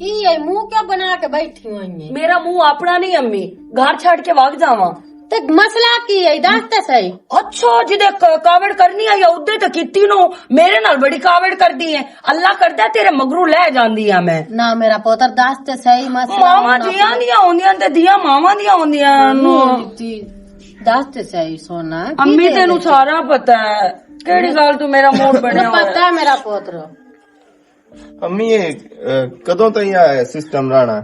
ये मुंह क्या बना के बैठी हुई है? मेरा मुंह अपना नहीं अम्मी, घर छड़ के भाग जावा। तो मसला की है दसते सही। अच्छा जिदे कावड़ करनी है या उदे तो कीती नो, मेरे नाल बड़ी कावड़ कर दी है। अल्लाह करदा तेरे मगरू ले जांदी आ मैं। ना मेरा पुत्र दसते सही मसला। मावा जियां दियां होंदियां ते दियां मावा दियां होंदियां नो। दसते सही सोना। अम्मी तेनू सारा पता है, केड़ी गल तू मेरा मूड बनया होया। पता है मेरा पुत्र। अम्मी ये कदों ताईं आया सिस्टम राणा?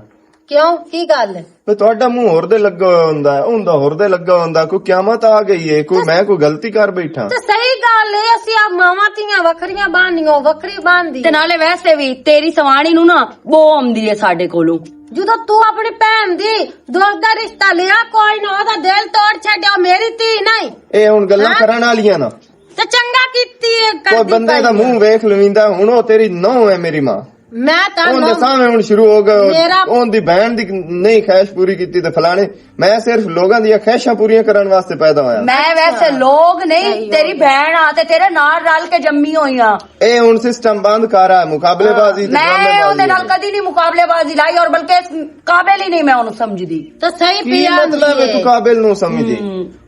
क्यों की गल है? ਤੇ ਤੁਹਾਡਾ ਮੂੰਹ ਹੋਰ ਦੇ ਲੱਗਾ ਹੋਇਆ ਹੁੰਦਾ ਹੈ, ਹੁੰਦਾ ਹੋਰ ਦੇ ਲੱਗਾ ਹੁੰਦਾ। ਕੋਈ ਕਿਆਮਤ ਆ ਗਈ ਹੈ? ਕੋਈ ਮੈਂ ਕੋਈ ਗਲਤੀ ਕਰ ਬੈਠਾ? ਤੇ ਸਹੀ ਗੱਲ ਹੈ, ਅਸੀਂ ਆ ਮਾਵਾਂ ਧੀਆਂ ਵੱਖਰੀਆਂ ਬਾਂਧੀਆਂ, ਵੱਖਰੀ ਬਾਂਧੀ। ਤੇ ਨਾਲੇ ਵੈਸੇ ਵੀ ਤੇਰੀ ਸਵਾਣੀ ਨੂੰ ਨਾ ਬੋ ਆਉਂਦੀ ਹੈ ਸਾਡੇ ਕੋਲੋਂ। ਜਦੋਂ ਤੂੰ ਆਪਣੀ ਭੈਣ ਦੀ ਦੋਸਤ ਦਾ ਰਿਸ਼ਤਾ ਲਿਆ, ਕੋਈ ਨਾ ਉਹਦਾ ਦਿਲ ਤੋੜ ਛੱਡਿਆ, ਮੇਰੀ ਧੀ ਨਹੀਂ। ਇਹ ਹੁਣ ਗੱਲਾਂ ਕਰਨ ਵਾਲੀਆਂ ਨਾ। ਤੇ ਚੰਗਾ ਕੀਤੀ ਹੈ ਕੋਈ ਬੰਦੇ ਦਾ ਮੂੰਹ ਵੇਖ ਲਵੀਂਦਾ, ਹੁਣ ਉਹ ਤੇਰੀ ਨੌਂ ਹੈ ਮੇਰੀ ਮਾਂ। ਮੈਂ ਤਾਂ ਉਹਦੇ ਸਾਹਮਣੇ ਹੁਣ ਸ਼ੁਰੂ ਹੋ ਗਿਆ, ਉਹਦੀ ਭੈਣ ਦੀ ਨਹੀਂ ਖੈਸ਼ ਪੂਰੀ ਕੀਤੀ ਤੇ ਫਲਾਣੇ। ਮੈਂ ਸਿਰਫ ਲੋਕਾਂ ਦੀਆਂ ਖੈਸ਼ਾਂ ਪੂਰੀਆਂ ਕਰਨ ਵਾਸਤੇ ਪੈਦਾ ਹੋਇਆ। ਮੈਂ ਵੈਸੇ ਲੋਕ ਨਹੀਂ, ਤੇਰੀ ਭੈਣ ਆ ਤੇ ਤੇਰੇ ਨਾਲ ਰਲ ਕੇ ਜੰਮੀ ਹੋਈ ਆ। ਇਹ ਹੁਣ ਸਿਸਟਮ ਬੰਦ ਕਰ ਆ, ਮੁਕਾਬਲੇਬਾਜ਼ੀ। ਮੈਂ ਉਹਦੇ ਨਾਲ ਕਦੀ ਨਹੀਂ ਮੁਕਾਬਲੇਬਾਜ਼ੀ ਲਾਈ, ਔਰ ਬਲਕਿ ਇਸ ਕਾਬਿਲ ਹੀ ਨਹੀਂ ਮੈਂ ਉਹਨੂੰ ਸਮਝਦੀ। ਤਾਂ ਸਹੀ ਕੀ ਪਿਆ ਮਤਲਬ ਹੈ ਤੂੰ ਕਾਬਿਲ ਨੂੰ ਸਮਝੀ?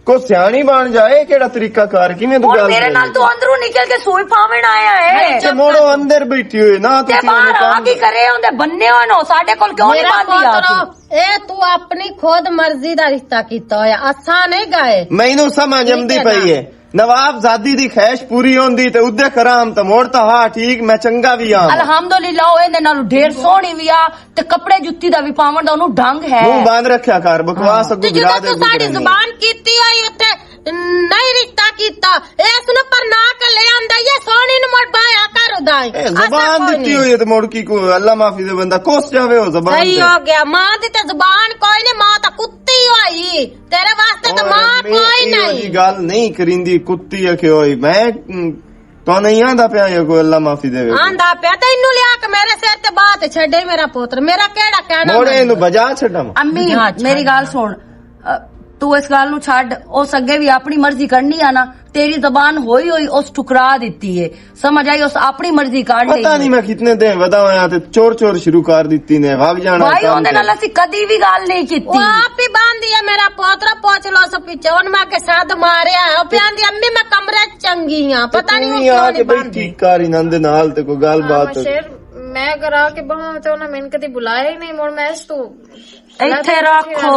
ਕੋ ਸਿਆਣੀ ਬਣ ਜਾਏ, ਕਿਹੜਾ ਤਰੀਕਾ ਕਰ, ਕਿਵੇਂ ਤੂੰ ਗੱਲ ਮੇਰੇ ਨਾਲ ਤੂੰ ਅੰਦਰੋਂ ਨਿਕਲ ਕੇ ਸੂਈ ਪਾਵਣ ਆਇਆ ਹੈ। ਤੇ ਮੋੜੋ ਅੰਦਰ ਬੈਠੀ ਹੋਈ ਨਾ ਤੇ ਬਾਹਰ ਆ ਕੀ ਕਰੇ? ਉਹਦੇ ਬੰਨੇ ਹੋਣ ਸਾਡੇ ਕੋਲ ਕਿਉਂ ਨਹੀਂ ਬਾਂਦੀ ਆ? ਇਹ ਤੂੰ ਆਪਣੀ ਖੁਦ ਮਰਜ਼ੀ ਦਾ ਰਿਸ਼ਤਾ ਕੀਤਾ ਹੋਇਆ, ਅਸਾਂ ਨਹੀਂ ਗਏ। ਮੈਨੂੰ ਸਮਝ ਆਉਂਦੀ ਪਈ ਹੈ, ਨਵਾਬਜ਼ਾਦੀ ਦੀ ਖੈਸ਼ ਪੂਰੀ ਹੁੰਦੀ ਤੇ ਉਹਦੇ ਕਰਾਮ ਤਾਂ ਮੋੜ ਤਾਂ ਹਾਂ ਠੀਕ, ਮੈਂ ਚੰਗਾ ਵੀ ਆ ਅਲਹਮਦੁਲਿਲਾ। ਉਹ ਇਹਦੇ ਨਾਲੋਂ ਢੇਰ ਸੋਹਣੀ ਵੀ ਆ ਤੇ ਕੱਪੜੇ ਜੁੱਤੀ ਦਾ ਵੀ ਪਾਵਣ ਦਾ ਉਹਨੂੰ ਢੰਗ ਹੈ। ਮੂੰਹ ਬੰਦ ਰੱਖਿਆ ਕਰ, ਬਕਵਾਸ ਅੱਗੋਂ ਗਿਰਾ ਦੇ। ਤੂੰ ਸਾਡੀ ਜ਼ੁਬਾਨ ਕੀਤੀ ਹੋਈ ਉੱਤੇ ਨਹੀਂ ਰਿਸ਼ਤਾ ਕੀਤਾ, ਇਸ ਨੂੰ ਪਰਨਾ ਕੇ ਲੈ ਆਂਦਾ, ਇਹ ਸੋਹਣੀ ਨੂੰ ਮੜ ਬਾਇਆ ਕਰ ਉਦਾਈ। ਜ਼ੁਬਾਨ ਦਿੱਤੀ ਹੋਈ ਤੇ ਮੋੜ ਕੀ ਕੋ ਅੱਲਾ ਮਾਫੀ ਦੇ ਬੰਦਾ ਕੋਸ ਜਾਵੇ ਉਹ ਜ਼ਬਾਨ। ਸਹੀ ਹੋ ਗਿਆ, ਮਾਂ ਦੀ ਤੇ ਜ਼ੁਬਾਨ ਕੋਈ ਨਹੀਂ, ਮਾਂ ਤਾਂ ਕੁੱਤੀ ਹੋਈ, ਤੇਰੇ ਵਾਸਤੇ ਤਾਂ ਮਾਂ ਕੋਈ ਨਹੀਂ। ਇਹ ਗੱਲ ਨਹੀਂ ਕਰਿੰਦੀ, ਕੁੱਤੀ ਆਖੇ ਹੋਈ। ਮੈਂ ਤਾਂ ਨਹੀਂ ਆਂਦਾ ਪਿਆ ਇਹ ਕੋਈ ਅੱਲਾ ਮਾਫੀ ਦੇਵੇ। ਆਂਦਾ ਪਿਆ ਤੇ ਇਹਨੂੰ ਲਿਆ ਕੇ ਮੇਰੇ ਸਿਰ ਤੇ ਬਾਤ ਛੱਡੇ ਮੇਰਾ ਪੁੱਤਰ, ਮੇਰਾ ਕਿਹੜਾ ਕਹਿਣਾ। ਮੋੜੇ ਇਹਨੂੰ ਬਜਾ ਛੱਡਾਂ। ਅੰਮੀ ਮੇਰੀ ਗੱਲ ਸੁਣ, ਤੂੰ ਇਸ ਗੱਲ ਨੂੰ ਛੱਡ। ਉਸ ਅੱਗੇ ਵੀ ਆਪਣੀ ਮਰਜ਼ੀ ਕਰਨੀ ਆ ਨਾ, ਤੇਰੀ ਜ਼ਬਾਨ ਹੋਈ ਹੋਈ ਉਸ ਠੁਕਰਾ ਦਿੱਤੀ ਏ, ਸਮਝ ਆਈ? ਉਸ ਆਪਣੀ ਮਰਜ਼ੀ ਕੱਢ ਲਈ। ਪਤਾ ਨਹੀਂ ਮੈਂ ਕਿਤਨੇ ਦਿਨ ਵਧਾ ਹੋਇਆ ਤੇ ਚੋਰ ਚੋਰ ਸ਼ੁਰੂ ਕਰ ਦਿੱਤੀ ਨੇ, ਵਗ ਜਾਣਾ। ਭਾਈ ਉਹਦੇ ਨਾਲ ਅਸੀਂ ਕਦੀ ਵੀ ਗੱਲ ਨਹੀਂ ਕੀਤੀ। ਉਹ ਆਪ ਹੀ ਬਾਂਦੀ ਹੈ ਮੇਰਾ ਪੋਤਰਾ, ਪੁੱਛ ਲੋ ਸੋ ਪਿੱਛੇ ਉਹਨ ਮੈਂ ਕੇ ਸਾਧ ਮਾਰਿਆ। ਉਹ ਪਿਆਂਦੀ ਅੰਮੀ ਮੈਂ ਕਮਰੇ ਚ ਚੰਗੀ ਆ, ਪਤਾ ਨਹੀਂ ਉਹ ਕਿਉਂ ਨਹੀਂ ਬਾਂਦੀ। ਠੀਕ ਕਰ ਇਹਨਾਂ ਦੇ ਨਾਲ ਤੇ ਕੋਈ ਗੱਲਬਾਤ। ਮੈਂ ਕਰਾ ਕੇ ਬਾਹਾਂ ਤੇ ਉਹਨਾਂ ਮੈਨੂੰ ਕਦੀ ਬੁਲਾਇਆ ਹੀ ਨਹੀਂ। ਮੁੜ ਮੈਂ ਇਸ ਤੋਂ ਇੱਥੇ ਰੱਖੋ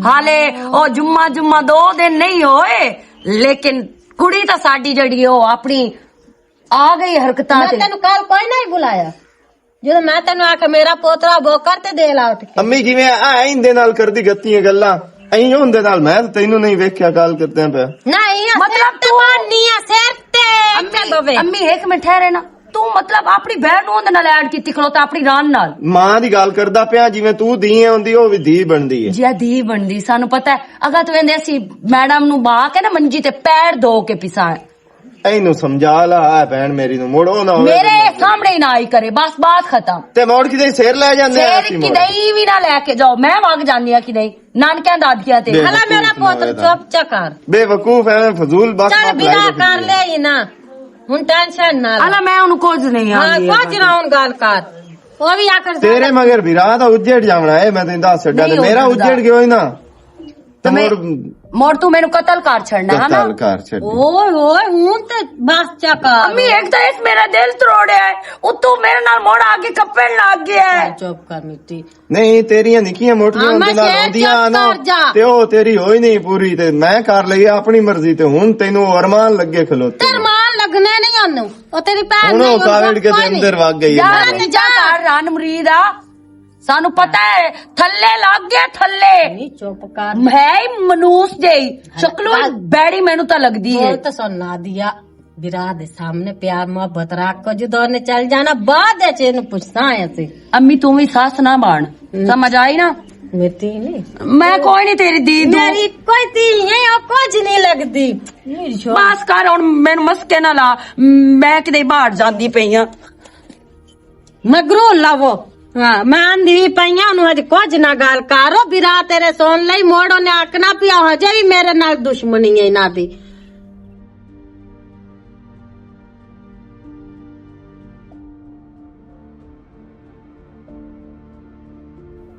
ਹਾਲੇ ਉਹ ਜੁਮਾ 2 ਦਿਨ ਨਹੀਂ ਹੋਏ, ਲੇਕਿਨ ਕੁੜੀ ਤਾਂ ਸਾਡੀ ਜਿਹੜੀ ਉਹ ਆਪਣੀ ਆ ਗਈ ਹਰਕਤਾਂ ਮੈਂ ਤੇ। ਤੈਨੂੰ ਕੱਲ ਕੋਈ ਨਹੀਂ ਬੁਲਾਇਆ, ਜਦੋਂ ਮੈਂ ਤੈਨੂੰ ਆਖਿਆ ਮੇਰਾ ਪੋਤਰਾ ਬੋਕਰ ਤੇ ਦੇ ਲਾ ਉੱਠ ਕੇ। ਅੰਮੀ ਕਿਵੇਂ ਆ ਇਹਦੇ ਨਾਲ ਕਰਦੀ ਗੱਤੀਆਂ ਗੱਲਾਂ? ਅਹੀਂ ਹੁੰਦੇ ਨਾਲ ਮੈਂ ਤੈਨੂੰ ਨਹੀਂ ਵੇਖਿਆ ਕਾਲ ਕਰਦਿਆਂ ਪਿਆ। ਨਹੀਂ ਮਤਲਬ ਤੂੰ ਨਹੀਂ ਆ ਸਿਰ ਤੇ। ਅੰਮੀ ਇੱਕ ਮਿੰਟ ਠਹਿਰੇ ਨਾ, ਤੂੰ ਮਤਲਬ ਆਪਣੀ ਬਹਿਣ ਨੂੰ ਉਹਦੇ ਨਾਲ ਐਡ ਕੀਤੀ ਖਲੋਤਾ, ਆਪਣੀ ਰਾਨ ਨਾਲ। ਮਾਂ ਦੀ ਗੱਲ ਕਰਦਾ ਪਿਆ, ਜਿਵੇਂ ਤੂੰ ਧੀ ਹੁੰਦੀ ਉਹ ਵੀ ਧੀ ਬਣਦੀ ਹੈ। ਜੀ ਧੀ ਬਣਦੀ ਸਾਨੂੰ ਪਤਾ ਹੈ। ਅਗਰ ਤੂੰ ਕਹਿੰਦੇ ਅਸੀਂ ਮੈਡਮ ਨੂੰ ਬਾਹ ਕੇ ਨਾ ਮੰਜੀ ਤੇ ਪੈਰ ਧੋ ਕੇ ਪਿਸਾ, ਇਹਨੂੰ ਸਮਝਾ ਲਾ ਆ ਭੈਣ ਮੇਰੀ ਨੂੰ, ਮੋੜੋ ਨਾ ਹੋਵੇ ਮੇਰੇ ਸਾਹਮਣੇ ਨਾ ਆਈ ਕਰੇ, ਬਸ ਬਾਤ ਖਤਮ। ਤੇ ਮੋੜ ਕਿਤੇ ਸਿਰ ਲੈ ਜਾਂਦੇ ਆ ਅਸੀਂ। ਕਿਦਈ ਵੀ ਨਾ ਲੈ ਕੇ ਜਾਓ, ਮੈਂ ਵਗ ਜਾਂਦੀ ਆ ਕਿਦਈ ਨਾਨਕਿਆਂ ਦਾਦੀਆਂ ਤੇ। ਹਲਾ ਮੇਰਾ ਪੁੱਤਰ ਚੁੱਪ ਚੱਕਰ ਬੇਵਕੂਫ ਐਵੇਂ ਫਜ਼ੂਲ ਬਸ ਚੱਲ ਬਿਨਾ ਕਰ ਲੈ ਹੀ ਨਾ, ਹੁਣ ਟੈਨਸ਼ਨ ਨਾ ਲੈ। ਹਲਾ ਮੈਂ ਉਹਨੂੰ ਕੁਝ ਨਹੀਂ ਹਾਂ ਆਂਦੀ। ਕੁਝ ਨਾ ਹੁਣ ਗੱਲ ਕਰ, ਉਹ ਵੀ ਆਖਰ ਤੇਰੇ ਮਗਰ ਵਿਰਾਹ ਦਾ ਉੱਜੜ ਜਾਵਣਾ ਹੈ, ਮੈਂ ਤੈਨੂੰ ਦੱਸ ਛੱਡਾਂ। ਤੇ ਮੇਰਾ ਉੱਜੜ ਗਿਆ ਹੋਈ ਨਾ ਤੇ ਮੋੜ ਤੂੰ ਮੈਨੂੰ ਕਤਲ ਕਰ ਛੱਡਣਾ ਹੈ ਨਾ। ਕਤਲ ਕਰ ਛੱਡ। ਓਏ ਓਏ ਹੁਣ ਤੇ ਬਸ ਚੱਕਰ। ਅੰਮੀ ਇੱਕ ਤਾਂ ਇਸ ਮੇਰਾ ਦਿਲ ਤਰੋੜਿਆ ਹੈ, ਉਤੋਂ ਮੇਰੇ ਨਾਲ ਮੋੜ ਆ ਕੇ ਕੱਪਣ ਲੱਗ ਗਿਆ ਹੈ। ਚੁੱਪ ਕਰ ਮਿੱਟੀ। ਨਹੀਂ ਤੇਰੀਆਂ ਨਿੱਕੀਆਂ ਮੋਟੀਆਂ ਹੁੰਦੇ ਨਾਲ ਆਉਂਦੀਆਂ ਨਾ, ਤੇ ਉਹ ਤੇਰੀ ਹੋਈ ਨਹੀਂ ਪੂਰੀ ਤੇ ਮੈਂ ਕਰ ਲਈ ਆਪਣੀ ਮਰਜ਼ੀ। ਤੇ ਹੁਣ ਤੈਨੂੰ ਅਰਮਾਨ ਲੱਗੇ ਖਲੋਤੇ। ਅਰਮਾਨ ਲੱਗਣੇ ਨਹੀਂ ਉਹਨੂੰ, ਉਹ ਤੇਰੀ ਭੈਣ ਹੁਣ ਨਹੀਂ। ਉਹ ਕਾਵੜ ਕੇ ਤੇ ਅੰਦਰ ਵਗ ਗਈ ਹੈ। ਯਾਰ ਨਿਜਾ ਕਰ ਰਨ ਮਰੀਦ ਆ, ਸਾਨੂੰ ਪਤਾ ਹੈ ਥੱਲੇ ਲੱਗ ਗਿਆ ਥੱਲੇ। ਨਹੀਂ ਚੁੱਪ ਕਰ, ਹੈ ਹੀ ਮਨੂਸ ਜਿਹੀ ਸ਼ਕਲੋਂ ਬੈੜੀ ਮੈਨੂੰ ਤਾਂ ਲੱਗਦੀ ਹੈ। ਉਹ ਤਾਂ ਸੁਣਾ ਦਿਆ ਵਿਰਾ ਦੇ ਸਾਹਮਣੇ ਪਿਆਰ ਮੁਹੱਬਤ ਰੱਖ ਕੋ, ਜਦੋਂ ਉਹਨੇ ਚੱਲ ਜਾਣਾ ਬਾਅਦ ਵਿੱਚ ਇਹਨੂੰ ਪੁੱਛਦਾ ਆਇਆ ਸੀ। ਅੰਮੀ ਤੂੰ ਵੀ ਸੱਸ ਨਾ ਬਣ, ਸਮਝ ਆਈ ਨਾ? ਮੇਰੀ ਨਹੀਂ, ਮੈਂ ਕੋਈ ਨਹੀਂ ਤੇਰੀ ਦੀਦੀ। ਮੇਰੀ ਕੋਈ ਧੀ ਹੈ, ਉਹ ਕੁਝ ਨਹੀਂ ਲੱਗਦੀ। ਬਸ ਕਰ ਹੁਣ, ਮੈਨੂੰ ਮਸਕੇ ਨਾ ਲਾ, ਮੈਂ ਕਿਤੇ ਬਾਹਰ ਜਾਂਦੀ ਪਈ ਆ। ਮਗਰੂ ਲਾਵੋ। ਹਾਂ ਮੈਂ ਆਂਦੀ ਪਈਆਂ ਉਹਨੂੰ, ਅਜ ਕੁਝ ਨਾ ਗੱਲ ਕਰੋ, ਵਿਰਾ ਤੇਰੇ ਸੁਣ ਲਈ। ਮੋੜੋ ਨੇ ਆਖਣਾ ਪਿਆ ਹਜੇ ਵੀ ਮੇਰੇ ਨਾਲ ਦੁਸ਼ਮਣੀ ਹੈ ਇਹਨਾਂ ਦੀ।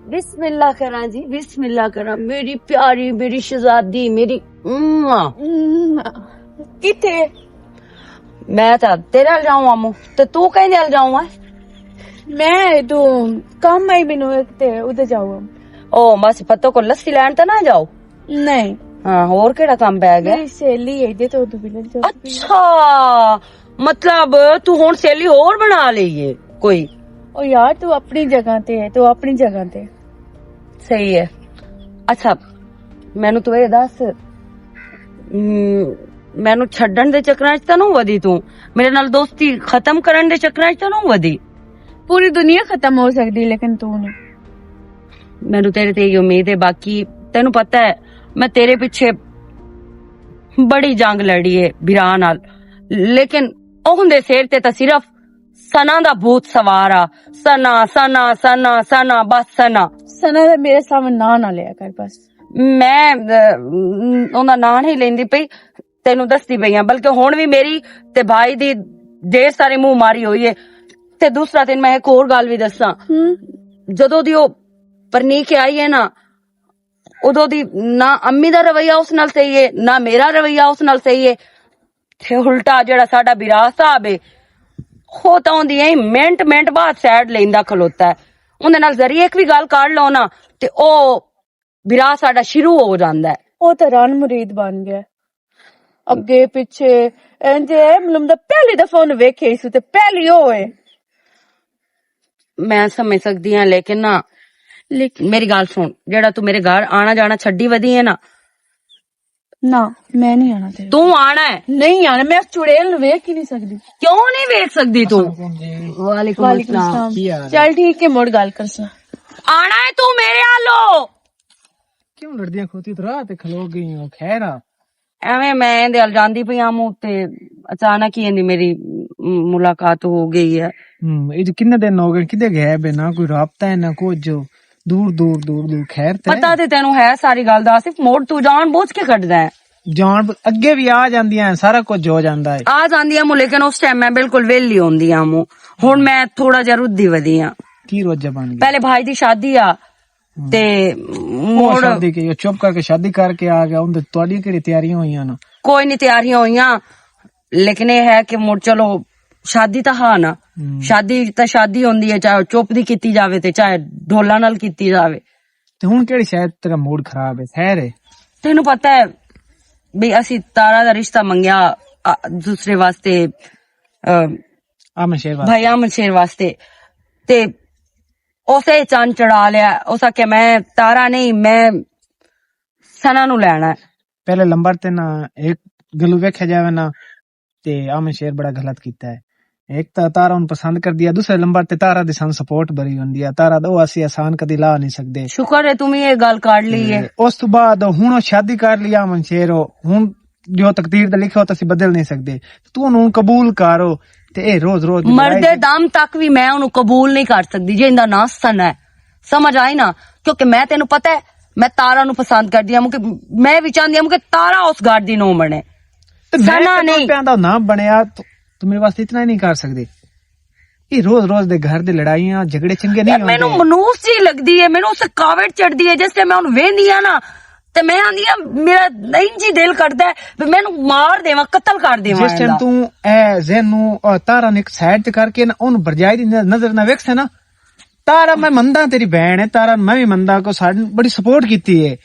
बिस्मिल्लाह करा जी, बिस्मिल्लाह करा। मेरी प्यारी, मेरी शहजादी, मेरी किथे मैं तो तेरे अल जाऊं आमू ते तू कहीं अल जाऊं है? मैं तो काम आई बिनु ते उधर जाओ। ओ बस पत्तो को लस्सी लैन तो ना जाओ। नहीं हाँ और केड़ा काम पै गया? मेरी सहेली है जे तो भी लग जाओ। अच्छा मतलब तू हुन सहेली और बना ली है कोई? ओ यार तू अपनी जगह ते है, तू अपनी जगह ते। सही है। अच्छा मैनू तू ये दस मैनू छड्डण दे चक्करां च तां ना वधी तू? मेरे नाल दोस्ती खत्म करन दे चक्करां च तां ना वधी? पूरी दुनिया खत्म हो सकती लेकिन तू नहीं। मैनू तेरे ते उम्मीद है। बाकी तेनू पता है मैं तेरे पीछे बड़ी जंग लड़ी है बिरा नाल, लेकिन ओहदे सिर ते तां सिर्फ सना दा भूत सवार आ। सना सना सना सना बस सना सना दा मेरे सामने ना लिया कर बस। मैं ओदा नां नहीं लेंदी पई, तेनू दसदी पई हां। बल्कि हुण भी मेरी ते भाई दी ढेर सारी मुंह मारी हुई है। ते दूसरा दिन मैं एक और गल भी दसा, जदों दी ओ परनी के आई है ना उदों दी ना अम्मी दा रवैया उस नाल सही है ना मेरा रवैया उस नाल सही है। ते उल्टा जेड़ा साडा बिरा साहब है हो तां ओंदी ऐ मिंट मिंट बाद सैड लेंदा खलोता है। उंदे नाल जरी एक भी गल कर लो ना ते ओ बिरा साडा शुरू हो जांदा है। ओ तो रान मुरीद बन गया अगे पिछे इंजे मतलब दा पहली दफा उन्हें वेखे इस ते पहली होए। मैं समझ सकदी हां लेकिन ना मेरी गल सुन, जेड़ा तू मेरे घर आना जाना छड्डी वधी है ना ना मैं नहीं आना तेरे। तू आना है? नहीं आना, मैं चुड़ैल वेख ही नहीं सकती। क्यों नहीं वेख सकदी तू? वालेकुम अस्सलाम। चल ठीक है मुड़ गल कर सा। आना है तू मेरे आलो? क्यों लड़दियां खोती तो रात खलो गई हो? खैर एवें मैं इंदे अल जांदी पई आं ते अचानक ही इंदी मेरी मुलाकात हो गई है। ये जो किन्ने दिन हो गए किदे गए बे? ना कोई राबता है ना कुछ, जो दूर दूर दूर दूर। खैर पता ते तेनू है सारी गल दा, सिर्फ मोड़ तू जान बूझ के कटदा है। जान अगे भी आ जांदियां, सारा कुछ हो जांदा है। आ जांदियां मु, लेकिन उस टाइम मैं बिल्कुल वेली होंदी आं मु। हुण मैं थोड़ा जा रुद्दी वधी आं। की रोजा बन गई? पहले भाई दी शादी आ ते मोड़ शादी के चुप करके शादी करके आ गया। उन तुहाडी केड़ी तैयारियां होईयां ना? कोई नहीं तैयारियां होईयां, लेकिन ये है कि मुड़ चलो शादी तो हाँ ना, शादी तो शादी होंदी है, चाहे चुप दी कीती जावे ते चाहे ढोला नाल कीती जावे। ते हुण केड़ी शायद तेरा मूड खराब है? खैर है तेनू पता है भी असी तारा दा रिश्ता मंगया दूसरे वास्ते, आमन शेर वास्ते, भाई आमन शेर वास्ते। ते उसे चंद चढ़ा लिया, उस आख्या मैं तारा नहीं मैं सना नू लैना है। पहले लंबर ते ना एक गलू वेख्या जावे ना ते आमन शेर बड़ा गलत कीता है। एक तो तारा उन पसंद कर दिया, दूसरे नंबर ते तारा दी सन सपोर्ट बड़ी होंदी है। तारा दो असी आसान कदी ला नहीं सकदे। शुक्र है तुम ये गल काट ली है। उस तो बाद हुण शादी कर लिया आमन शेर, हुण जो तकदीर दा लिखा हो तो असी बदल नहीं सकदे। तू उन्हें कबूल करो ते ए रोज रोज मरदे दम तक भी मैं उन्हें कबूल नहीं कर सकदी जे इंदा नाम सना है। समझ आई ना? क्योंकि मैं तेनू पता है मैं तारा नू पसंद करदी हां, मैं भी चाहंदी हां कि तारा उस घर दी नो बने, सना नहीं। ना बनया तो मेरे वास्ते इतना ही नहीं कर सकदे। ये रोज रोज दे घर दे लड़ाइयां झगड़े चंगे नहीं होंदे। मैनू मनूस जी लगदी है, मैनू उसे कावड़ चढ़दी है। जिससे मैं उन्हें वेंदी हां ना ते मैं आंदी हां मेरा नहीं जी दिल करदा है भी मैनू मार देवां, कत्ल कर देवां। जिस टाइम तू ए ज़हन नू और तारा ने एक साइड ते करके ना उन बरजाई दी नजर ना वेख से ना, तारा मैं मंदा तेरी बहन है, तारा मैं भी मंदा को साडी बड़ी सपोर्ट कीती है।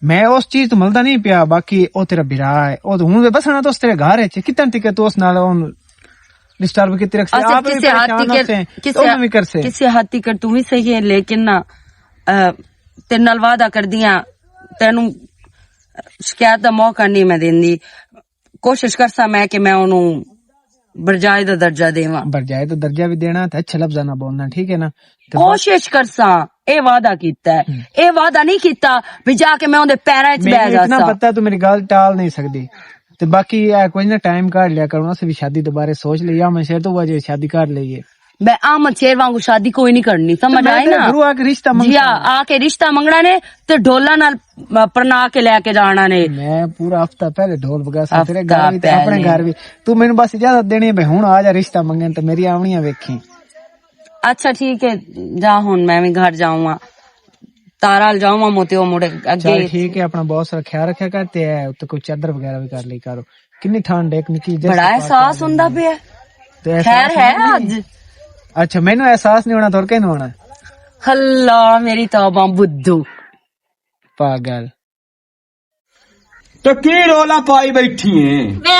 मैं उस चीज तो मिलदा नहीं पिया, बाकी ओ तेरा बिरा है, ओ हुण बसना तो उस तेरे घर है कितन टिके तो उस नाल डिस्टर्ब की तरफ से आप भी किसी हद तक तू भी सही है, लेकिन ना तेरे नाल वादा कर दिया तेनू शिकायत दा मौका नहीं मैं देंदी। कोशिश करसा मैं कि मैं ओनू बरजाए दा दर्जा देवां। बरजाए दा दर्जा भी देना ते अच्छा लफ्ज़ ना बोलना, ठीक है ना? कोशिश करसा, ए वादा कीता है, ए वादा नहीं कीता भी जाके मैं ओदे पैरां च बैठ जासा। इतना पता तू मेरी गल टाल नहीं सकदी। ते बाकी कोई ना टाइम काट लिया करो, से भी शादी दोबारा सोच लिया। मैं शेर तो वजह शादी कर ली। मैं आमद शेर वांगू शादी कोई नहीं करनी, समझ आई ना? गुरु आके रिश्ता जी आके रिश्ता मंगना ने ते ढोला नाल प्रना के लेके जाना ने। मैं पूरा हफ्ता पहले ढोल बगा तेरे घर भी अपने घर भी। तू मेनू बस इजाजत देनी है हुण आ जा रिश्ता मंगन ते मेरी आवनियां वेखी। अच्छा ठीक है जा, हुण मैं भी घर जाऊंगा ਤਾਰਾ ਜਾਵਾਂ ਮੋਤੇ ਉਹ ਮੁੜੇ ਚੱਲ ਅੱਗੇ ਠੀਕ ਹੈ, ਆਪਣਾ ਬਹੁਤ ਸਾਰਾ ਖਿਆਲ ਰੱਖਿਆ ਕਰ ਤੇ ਉੱਤੇ ਕੋਈ ਚਾਦਰ ਵਗੈਰਾ ਵੀ ਕਰ ਲਈ ਕਰੋ। ਕਿੰਨੀ ਠੰਡ ਹੈ, ਇੱਕ ਨਿੱਕੀ ਜਿਹੀ ਬੜਾ ਅਹਿਸਾਸ ਹੁੰਦਾ ਪਿਆ। ਤੇ ਅਹਿਸਾਸ ਖੈਰ ਹੈ ਅੱਜ। ਅੱਛਾ, ਮੈਨੂੰ ਅਹਿਸਾਸ ਨਹੀਂ ਹੋਣਾ, ਤੁਰ ਕੇ ਨਹੀਂ ਹੋਣਾ। ਹੱਲਾ ਮੇਰੀ ਤੌਬਾ ਬੁੱਧੂ ਪਾਗਲ। तो की रोला पाई बैठी है वे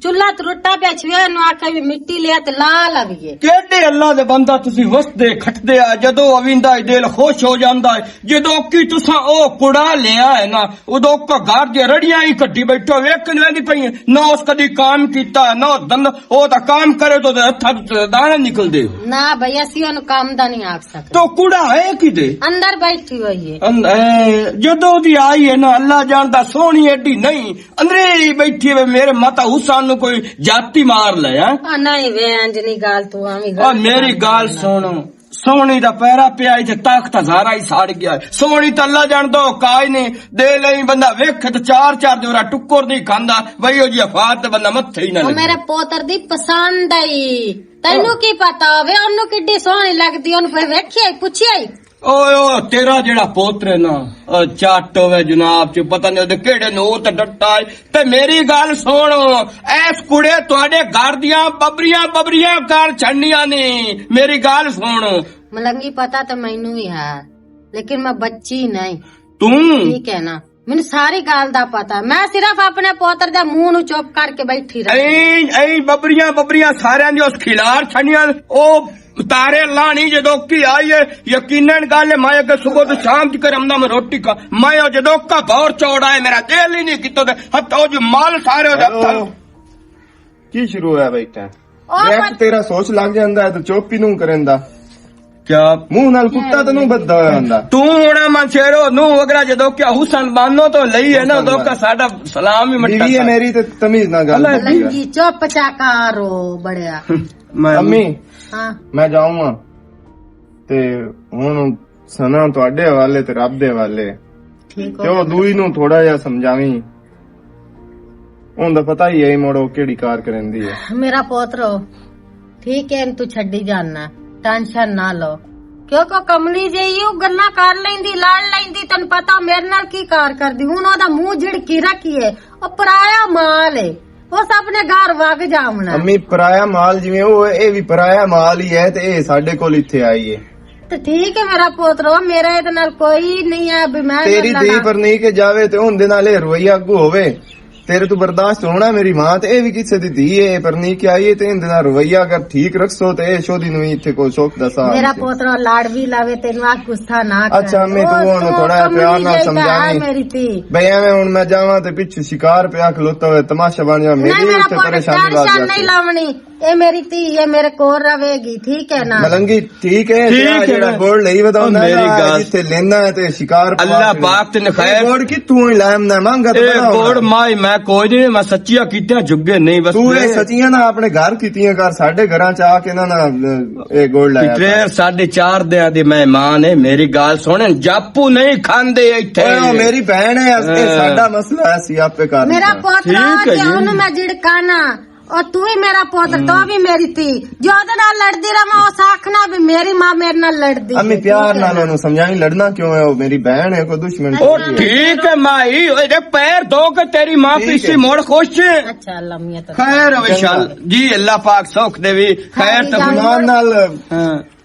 चूल्हा त्रुट्टा पे छवे नु आखे भी मिट्टी ले ते ला लविए केडे अल्लाह दे बंदा तुसी वसदे खटदे आ जदों अविंदा दिल खुश हो जांदा है जदों की तुसा ओ कुड़ा लिया है ना उदों का घर दे रड़ियां ही कड्डी बैठो वेखन वेंदी पई ना उस कदी काम कीता ना दंद ओ दा काम करे तो हत्था दाने निकल दे ना भैया सी ओनु काम दा नहीं आख सकते। तो कुड़ा है किदे अंदर बैठी हुई है जदों दी आई है ना अल्लाह जानदा सोहनी एडी नहीं अंदरे ही बैठी है मेरे माता हुसैन नु कोई जाती मार ले हैं नहीं वे अंजनी गाल तू आवी और मेरी गाल सुनो सोनी दा पैरा पिया इथे तख्त हजारा ही साड़ गया है सोनी तो अल्लाह जान दो काई नहीं दे लई बंदा वेख ते चार चार जोरा टुक्कर दी खांदा वही जी अफात ते बंदा मथे ही ना लगे मेरे पोतर दी पसंद आई तैनू की पता वे ओनु किड्डी सोहनी लगदी ओनु फिर वेखी पुछी आई ओ तेरा जेड़ा पोत्र है ना चाट होवे जनाब च पता नहीं ओदे केड़े नो ते डट्टा है ते मेरी गल सुन ऐस कुड़े तुहाडे घर दियां बबरियां कर छड़नियां ने मेरी गल सुन मलंगी पता तो मैनू ही है लेकिन मैं बच्ची नहीं तू ठीक है ना मैंने सारी गल दा पता मैं सिर्फ अपने पोतर दे मुंह नु चुप करके बैठी रही ऐ बबरियां सारियां दी उस खिलार छड़नियां ओ तारे लानी जदों की आई है यकीनन गल मैं अगर सुबह तो शाम तक रमदा में रोटी खा मैं जदों का भौर चौड़ा है मेरा दिल ही नहीं कितो हत्ता जो माल सारे की शुरू है बैठा एक तेरा सोच लग जांदा है तो चुप ही नू करेंदा क्या मुंह नाल कुत्ता तो नू बद्दा होया हुंदा तू होना मनशेरो नू वगरा जदों क्या हुसन बानो तो लई है ना दो का साडा सलाम ही मट्टा बीवी है मेरी ते तमीज ना गल मलंगी चुप चाकारो बड़िया अम्मी हाँ मैं जाऊंगा ते हुन सना तुहाडे हवाले ते रब दे हवाले ठीक ते ओ दूई नू थोड़ा जिहा समझावी हुंदा पता ही है मोड़ो केड़ी कार करंदी है मेरा पोतरो ठीक है तू छड्डी जाना टेंशन ना लो क्योंकि कमली जेही गल्ला कर लेंदी लड़ लेंदी तन पता मेरे नाल की कार करदी हुन ओदा मुंह झिड़की रखी है ओ पराया माल है उस अपने घर वग जावना अम्मी पराया माल जिवें ओ ए भी पराया माल ही है ते ए साडे कोल इत्थे आई है तो ठीक है मेरा पोतरो मेरा इहदे नाल कोई नहीं है भी मैं तेरी धी पर नहीं के जावे ते हुंदे नाल रवैया अगू होवे तेरे तो बर्दाश्त होना मेरी मां ते ए भी किसे दी धी है पर नहीं के आई है ते इहदे नाल रवैया अगर ठीक रखसो ते ए शोदी नु इत्थे कोई शौक दसा मेरा पोतरो लाड़ भी लावे तेनु आ गुस्सा ना कर अच्छा अम्मी तू ओनु थोड़ा प्यार नाल समझावी मेरी धी भई एवें हुन मैं जावां ते पिछ शिकार पे खलोता होवे तमाशा बन जा मेरी नहीं मेरा उत्ते पोतर परेशानी बात टेंशन नहीं लावनी ए मेरी धी है मेरे कोल रवेगी ठीक है ना मलंगी ठीक है जेड़ा गोड़ लई वदाउंदा मेरी गल जिथे लेना है ते शिकार अल्लाह पाक ते खैर गोड़ की तू ही लाम ना मांगा तो ए गोड़ माई मैं कोई नहीं मैं सच्चियां कीतियां जुगे नहीं बस तू ये सचियां ना अपने घर कीतियां कर साडे घरां च आके ना ए गोड़ लाया पितरेर 4.5 दियां दी मेहमान है मेरी गाल सुने जापू नहीं खांदे इत्थे ओए मेरी बहन है ये साडा मसला है सी आपे कर मेरा पोतरा ओनु मैं झिड़काना और तू ही मेरा पोतर तो भी मेरी थी जो ओदे नाल लड़दी रहा उस आखना भी मेरी मां मेरे नाल लड़दी अम्मी प्यार नाल ओनु समझाई लड़ना क्यों है वो मेरी बहन है कोई दुश्मन ओ ठीक है माई ओए पैर दो के तेरी मां पीछे मोड़ खुश है अच्छा अल्लाह मियां तो खैर विशाल जी अल्लाह पाक सौख देवी खैर तो मान नाल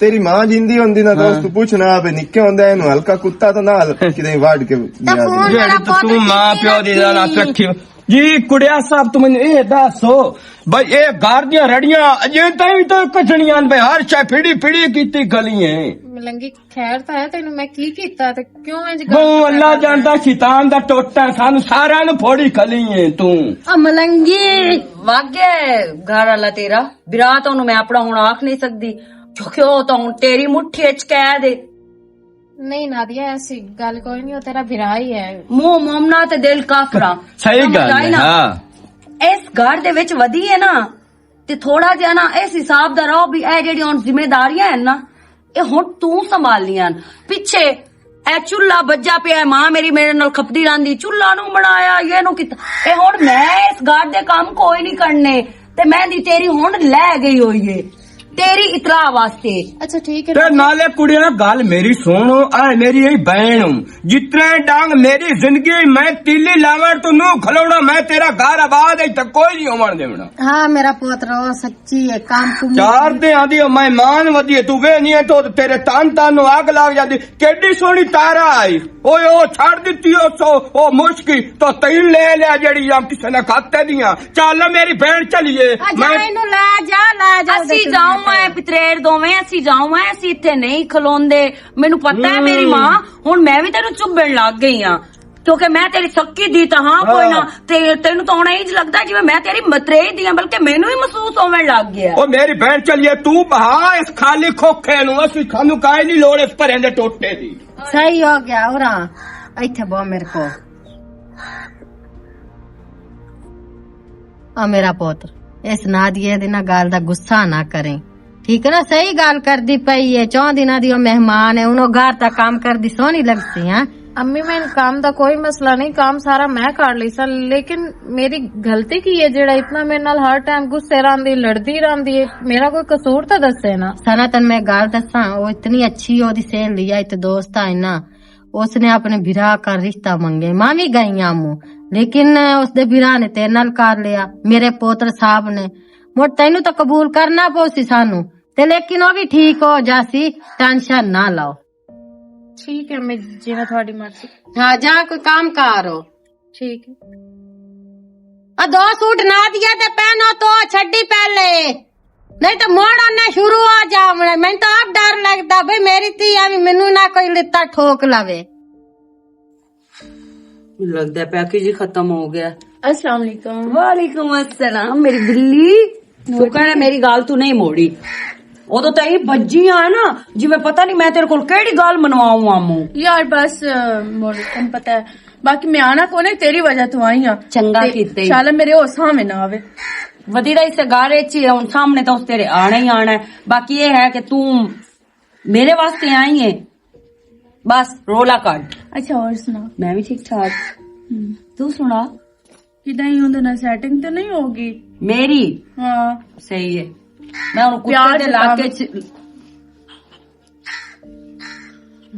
तेरी मां जिंदी होंदी ना दोस्त पूछना बे निक्के होंदे इनु हल्का कुत्ता तो नाल किदे वाड़ के मेरा तू मां प्यो दी ना कट्ठी जी कुड़िया साहब तुम ये दसो भाई ये घर दियां रड़ियां अजे ताई तो कचनियां भाई हर चाय फिड़ी कीती गली है ਮਲੰਗੀ ਖੈਰ ਤਾਂ ਹੈ ਤੈਨੂੰ ਮੈਂ ਕੀ ਕੀਤਾ ਤੇ ਕਿਉਂ ਇੰਜ वो अल्लाह जानदा शैतान दा टोटा सानू सारियां नु फोड़ी खली है तू मलंगी ਵਾਗੇ ਘਰ ਵਾਲਾ ਤੇਰਾ ਵਿਰਾਤ ਉਹਨੂੰ ਮੈਂ ਆਪਣਾ ਹੁਣ ਆਖ ਨਹੀਂ ਸਕਦੀ ਕਿਉਂਕਿ ਉਹ ਤਾਂ ਹੁਣ ਤੇਰੀ ਮੁੱਠੀ ਚ ਕਹਿ ਦੇ ਨਹੀਂ ਨਾਦੀਆ ਐਸੀ ਗੱਲ ਕੋਈ ਨਹੀਂ ਉਹ ਤੇਰਾ ਭਰਾ ਹੀ ਹੈ ਮੂੰਹ ਮੋਮਨਾ ਤੇ ਦਿਲ ਕਾਫਰਾ सही गल है हां ਇਸ ਘਰ ਦੇ ਵਿੱਚ ਵਧੀ ਹੈ ਨਾ ਤੇ ਥੋੜਾ ਜਿਹਾ ਨਾ ਇਸ ਹਿਸਾਬ ਦਾ ਰਹੋ ਵੀ ਇਹ ਜਿਹੜੀ ਹੁਣ ਜ਼ਿੰਮੇਵਾਰੀਆਂ ਹਨ ਨਾ ਇਹ ਹੁਣ ਤੂੰ ਸੰਭਾਲੀਆਂ ਪਿੱਛੇ ਇਹ ਚੁੱਲਾ ਵੱਜਾ ਪਿਆ ਮਾਂ ਮੇਰੀ ਮੇਰੇ ਨਾਲ ਖਪਦੀ ਰਹਿੰਦੀ ਚੁੱਲਾ ਨੂੰ ਬਣਾਇਆ ਇਹਨੂੰ ਕੀਤਾ ਇਹ ਹੁਣ ਮੈਂ ਇਸ ਘਰ ਦੇ ਕੰਮ ਕੋਈ ਨਹੀਂ ਕਰਨੇ ਤੇ ਮੈਂ ਦੀ ਤੇਰੀ ਹੁਣ ਲੈ ਗਈ ਹੋਈ ਏ तेरी इतला वास्ते। अच्छा ठीक है ते नाले कुड़िया गल मेरी सुन, आ मेरी यही बहन हूँ, जितने डांग मेरी जिंदगी मैं तीली लावर तो नू खलोड़ा, मैं तेरा घर आबाद है तो कोई नहीं होमन देवना। हाँ मेरा पोतरा सच्ची है काम कुम चार दे आदि मैं मान वधी तू वे नहीं है तो तेरे तान तान नु आग लाग जाती। केडी सोनी तारा आई ओए ओ छाड़ दिती ओ मुश्किल तो तीन ले लिया जड़ी या किसी ने खाते दिया। चल मेरी बहन चलिए मैं ला जा ਅਸੀਂ ਜਾऊं ਐ ਪਿਤਰੇਰ ਦੋਵੇਂ ਅਸੀਂ ਜਾऊं ਐ ਅਸੀਂ ਇੱਥੇ ਨਹੀਂ ਖਲੋਂਦੇ। ਮੈਨੂੰ ਪਤਾ ਹੈ ਮੇਰੀ ਮਾਂ, ਹੁਣ ਮੈਂ ਵੀ ਤੈਨੂੰ ਚੁੱਭਣ ਲੱਗ ਗਈ ਆ ਕਿਉਂਕਿ ਮੈਂ ਤੇਰੀ ਸੱਕੀ ਦੀ ਤਾਂ ਹਾਂ ਕੋਈ ਨਾ ਤੇ ਤੈਨੂੰ ਤਾਂ ਹੁਣ ਇੰਜ ਲੱਗਦਾ ਜਿਵੇਂ ਮੈਂ ਤੇਰੀ ਮਤਰੇਈ ਦੀ ਆ, ਬਲਕਿ ਮੈਨੂੰ ਹੀ ਮਹਿਸੂਸ ਹੋਣ ਲੱਗ ਗਿਆ। ओ मेरी बहन चलिए तू बहा इस खाली खोखे नु, असि खानू काई नहीं लोड़ इस भरे दे टोटे दी। सही हो गया और इथे बो मेरे को आ मेरा पोत्र इस नादिए दी ना गाल दा गुस्सा ना करें, ठीक है ना। सही गाल कर दी पई है, 4 दिना दी मेहमान है, उन्हों घर ता काम कर दी सोनी लगती है। अम्मी मैं काम का कोई मसला नहीं, काम सारा मैं कर ली सा, लेकिन मेरी गलती की है जेड़ा इतना मेरे नाल हर टाइम गुस्से रही लड़दी रही है, मेरा कोई कसूर तो दसे ना। सना तन मैं गाल दसा, वो इतनी अच्छी ओदी सहेली है, इत दोस्त है ना, उसने अपने बिरा का रिश्ता मंगे, मां भी गई आमू, लेकिन उसदे बिरा ने तेरे नाल कर लिया, मेरे पोत्र साहब ने। मोट तेनू तो कबूल करना पौसी सानू ते, लेकिन वो भी ठीक हो जासी, टेंशन ना लो। ठीक है मैं जिना थोड़ी मर्जी। हाँ जा कोई काम करो। ठीक है 2 सूट ना दिया तो पहनो तो छड्डी पहले, नहीं तो मोड़ आना शुरू हो जाओ। मैं तो आप डर लगता भाई मेरी धी अभी मैनू ना कोई लिता ठोक लवे। लगता है पैकेज ही खत्म हो गया। अस्सलाम वालेकुम। वालेकुम अस्सलाम मेरी बिल्ली। वो कहना मेरी गाल तू नहीं मोड़ी, उदो तो ये भज्जियां है ना जिਵੇਂ पता नहीं मैं तेरे को केड़ी गाल मनवाऊं आमू। यार बस मोड़ तुम पता है, बाकी मैं आना कोने तेरी वजह तो आई हां। चंगा कीते ही। शाला मेरे हो सामने ना आवे वधीरा इस गारे च हुन सामने तो उस तेरे आना ही आना है। बाकी ये है कि तू मेरे वास्ते आई है, बस रोला काट। अच्छा और सुना। मैं भी ठीक ठाक, तू सुना। किदा ही उनदे ना सेटिंग तो नहीं होगी मेरी? हाँ सही है, मैं उन प्यार कुत्ते दे से लाके च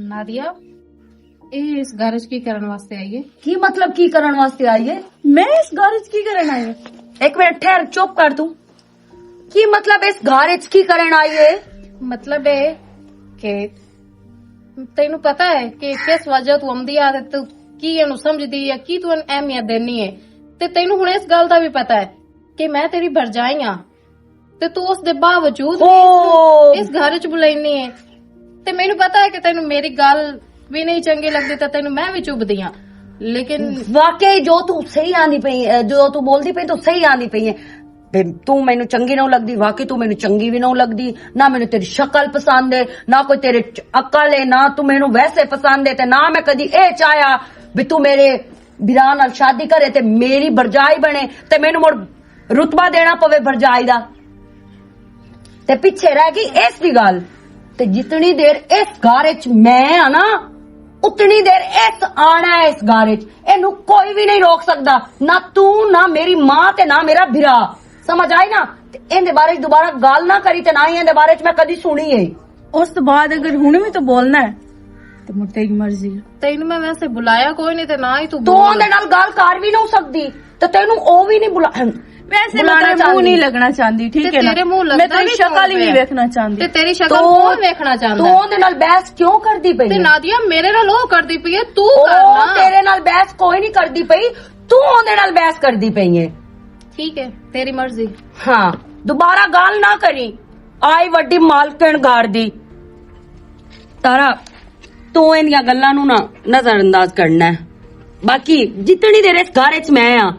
नादिया ਇਹ ਇਸ ਗੈਰੇਜ ਕੀ ਕਰਨ ਵਾਸਤੇ ਆਈ ਹੈ? की मतलब की करन वास्ते आई है? मैं इस गैरेज की करन आई हूं। एक मिनट ठहर, चुप कर तू। की मतलब इस गारेज की करन आई है? ਮਤਲਬ ਇਹ ਕਿ ਤੈਨੂੰ ਪਤਾ ਹੈ ਕਿ ਕਿਸ ਵਜ੍ਹਾ ਤੂੰ ਆਉਂਦੀ ਆ ਤੇ ਤੂੰ ਕੀ ਇਹਨੂੰ ਸਮਝਦੀ ਹੈ, ਕੀ ਤੂੰ ਇਹਨੂੰ ਅਹਿਮੀਅਤ ਦੇਣੀ ਹੈ, ਤੇ ਤੈਨੂੰ ਹੁਣ ਇਸ ਗੱਲ ਦਾ ਵੀ ਪਤਾ ਹੈ ਕਿ ਮੈਂ ਤੇਰੀ ਭਰਜਾਈ ਆ, ਤੇ ਤੂੰ ਉਸ ਦੇ ਬਾਵਜੂਦ ਵੀ ਇਸ ਘਰ ਚ ਬੁਲਾਈਨੀ ਹੈ। ਤੇ ਮੈਨੂੰ ਪਤਾ ਹੈ ਕਿ ਤੈਨੂੰ ਮੇਰੀ ਗੱਲ ਵੀ ਨਹੀਂ ਚੰਗੀ ਲੱਗਦੀ ਤਾਂ ਤੈਨੂੰ ਮੈਂ ਵੀ ਚੁੱਭਦੀ ਆ, लेकिन वाकई जो तू सही आंदी पई, जो तू बोलदी पई तो सही आंदी पई है। तू मैनू चंगी नहीं लगदी, वाकई तू मैनू चंगी भी नहीं लगदी, ना मैनू तेरी शक्ल पसंद है, ना कोई तेरे अकल है, ना तू मैनू वैसे पसंद है, ते ना मैं कदी ए चाहया भी तू मेरे बिरा नाल शादी करे ते मेरी भरजाई बने ते मैनू मुड़ रुतबा देना पवे भरजाई दा, ते पिछे रह गई इस भी गल। ते जितनी देर इस घर च मैं आ ना उतनी देर इस आना है इस घर च, इनू कोई भी नहीं रोक सकता, ना तू ना मेरी मां ते ना मेरा बिरा, समझ आई ना। इनदे बारे च दोबारा गल ना करी ते ना ही इनदे बारे च मैं कदी सुनी है। उस तो बाद अगर हुणे भी तो बोलना है तो मुड़ तेरी मर्जी है। ਤੈਨੂੰ ਮੈਂ ਵੈਸੇ ਬੁਲਾਇਆ ਕੋਈ ਨਹੀਂ ਤੇ ਨਾ ਹੀ ਤੂੰ तू उनदे नाल गल कर भी नहीं सकदी ते तैनू ओ भी नहीं बुला वैसे मैं तेरे मुंह नहीं लगना चाहती, ठीक है ना। तेरे मुंह मैं लगदा तेरी ही शक्ल ही कौन नहीं है? देखना चाहती। ਤੇ ਤੇਰੀ ਸ਼ਕਲ ਕੌਣ ਵੇਖਣਾ तू ਚਾਹੁੰਦਾ ਹੈ? उनदे नाल बहस क्यों करदी पई ਤੇ है? ਨਾਦੀਆ ਮੇਰੇ ਨਾਲ ਉਹ ਕਰਦੀ ਪਈ ਹੈ, ਤੂੰ ओ ਕਰਨਾ। तेरे नाल बहस कोई नहीं करदी पई, तू उनदे नाल बहस करदी पई है। ठीक है तेरी मर्जी। हाँ दोबारा गाल ना करी, आई वड्डी मालकन गाड़ दी। तारा तू इन्दियां गल्लां नू ना नजरअंदाज करना है, बाकी जितनी देर इस घर च मैं आ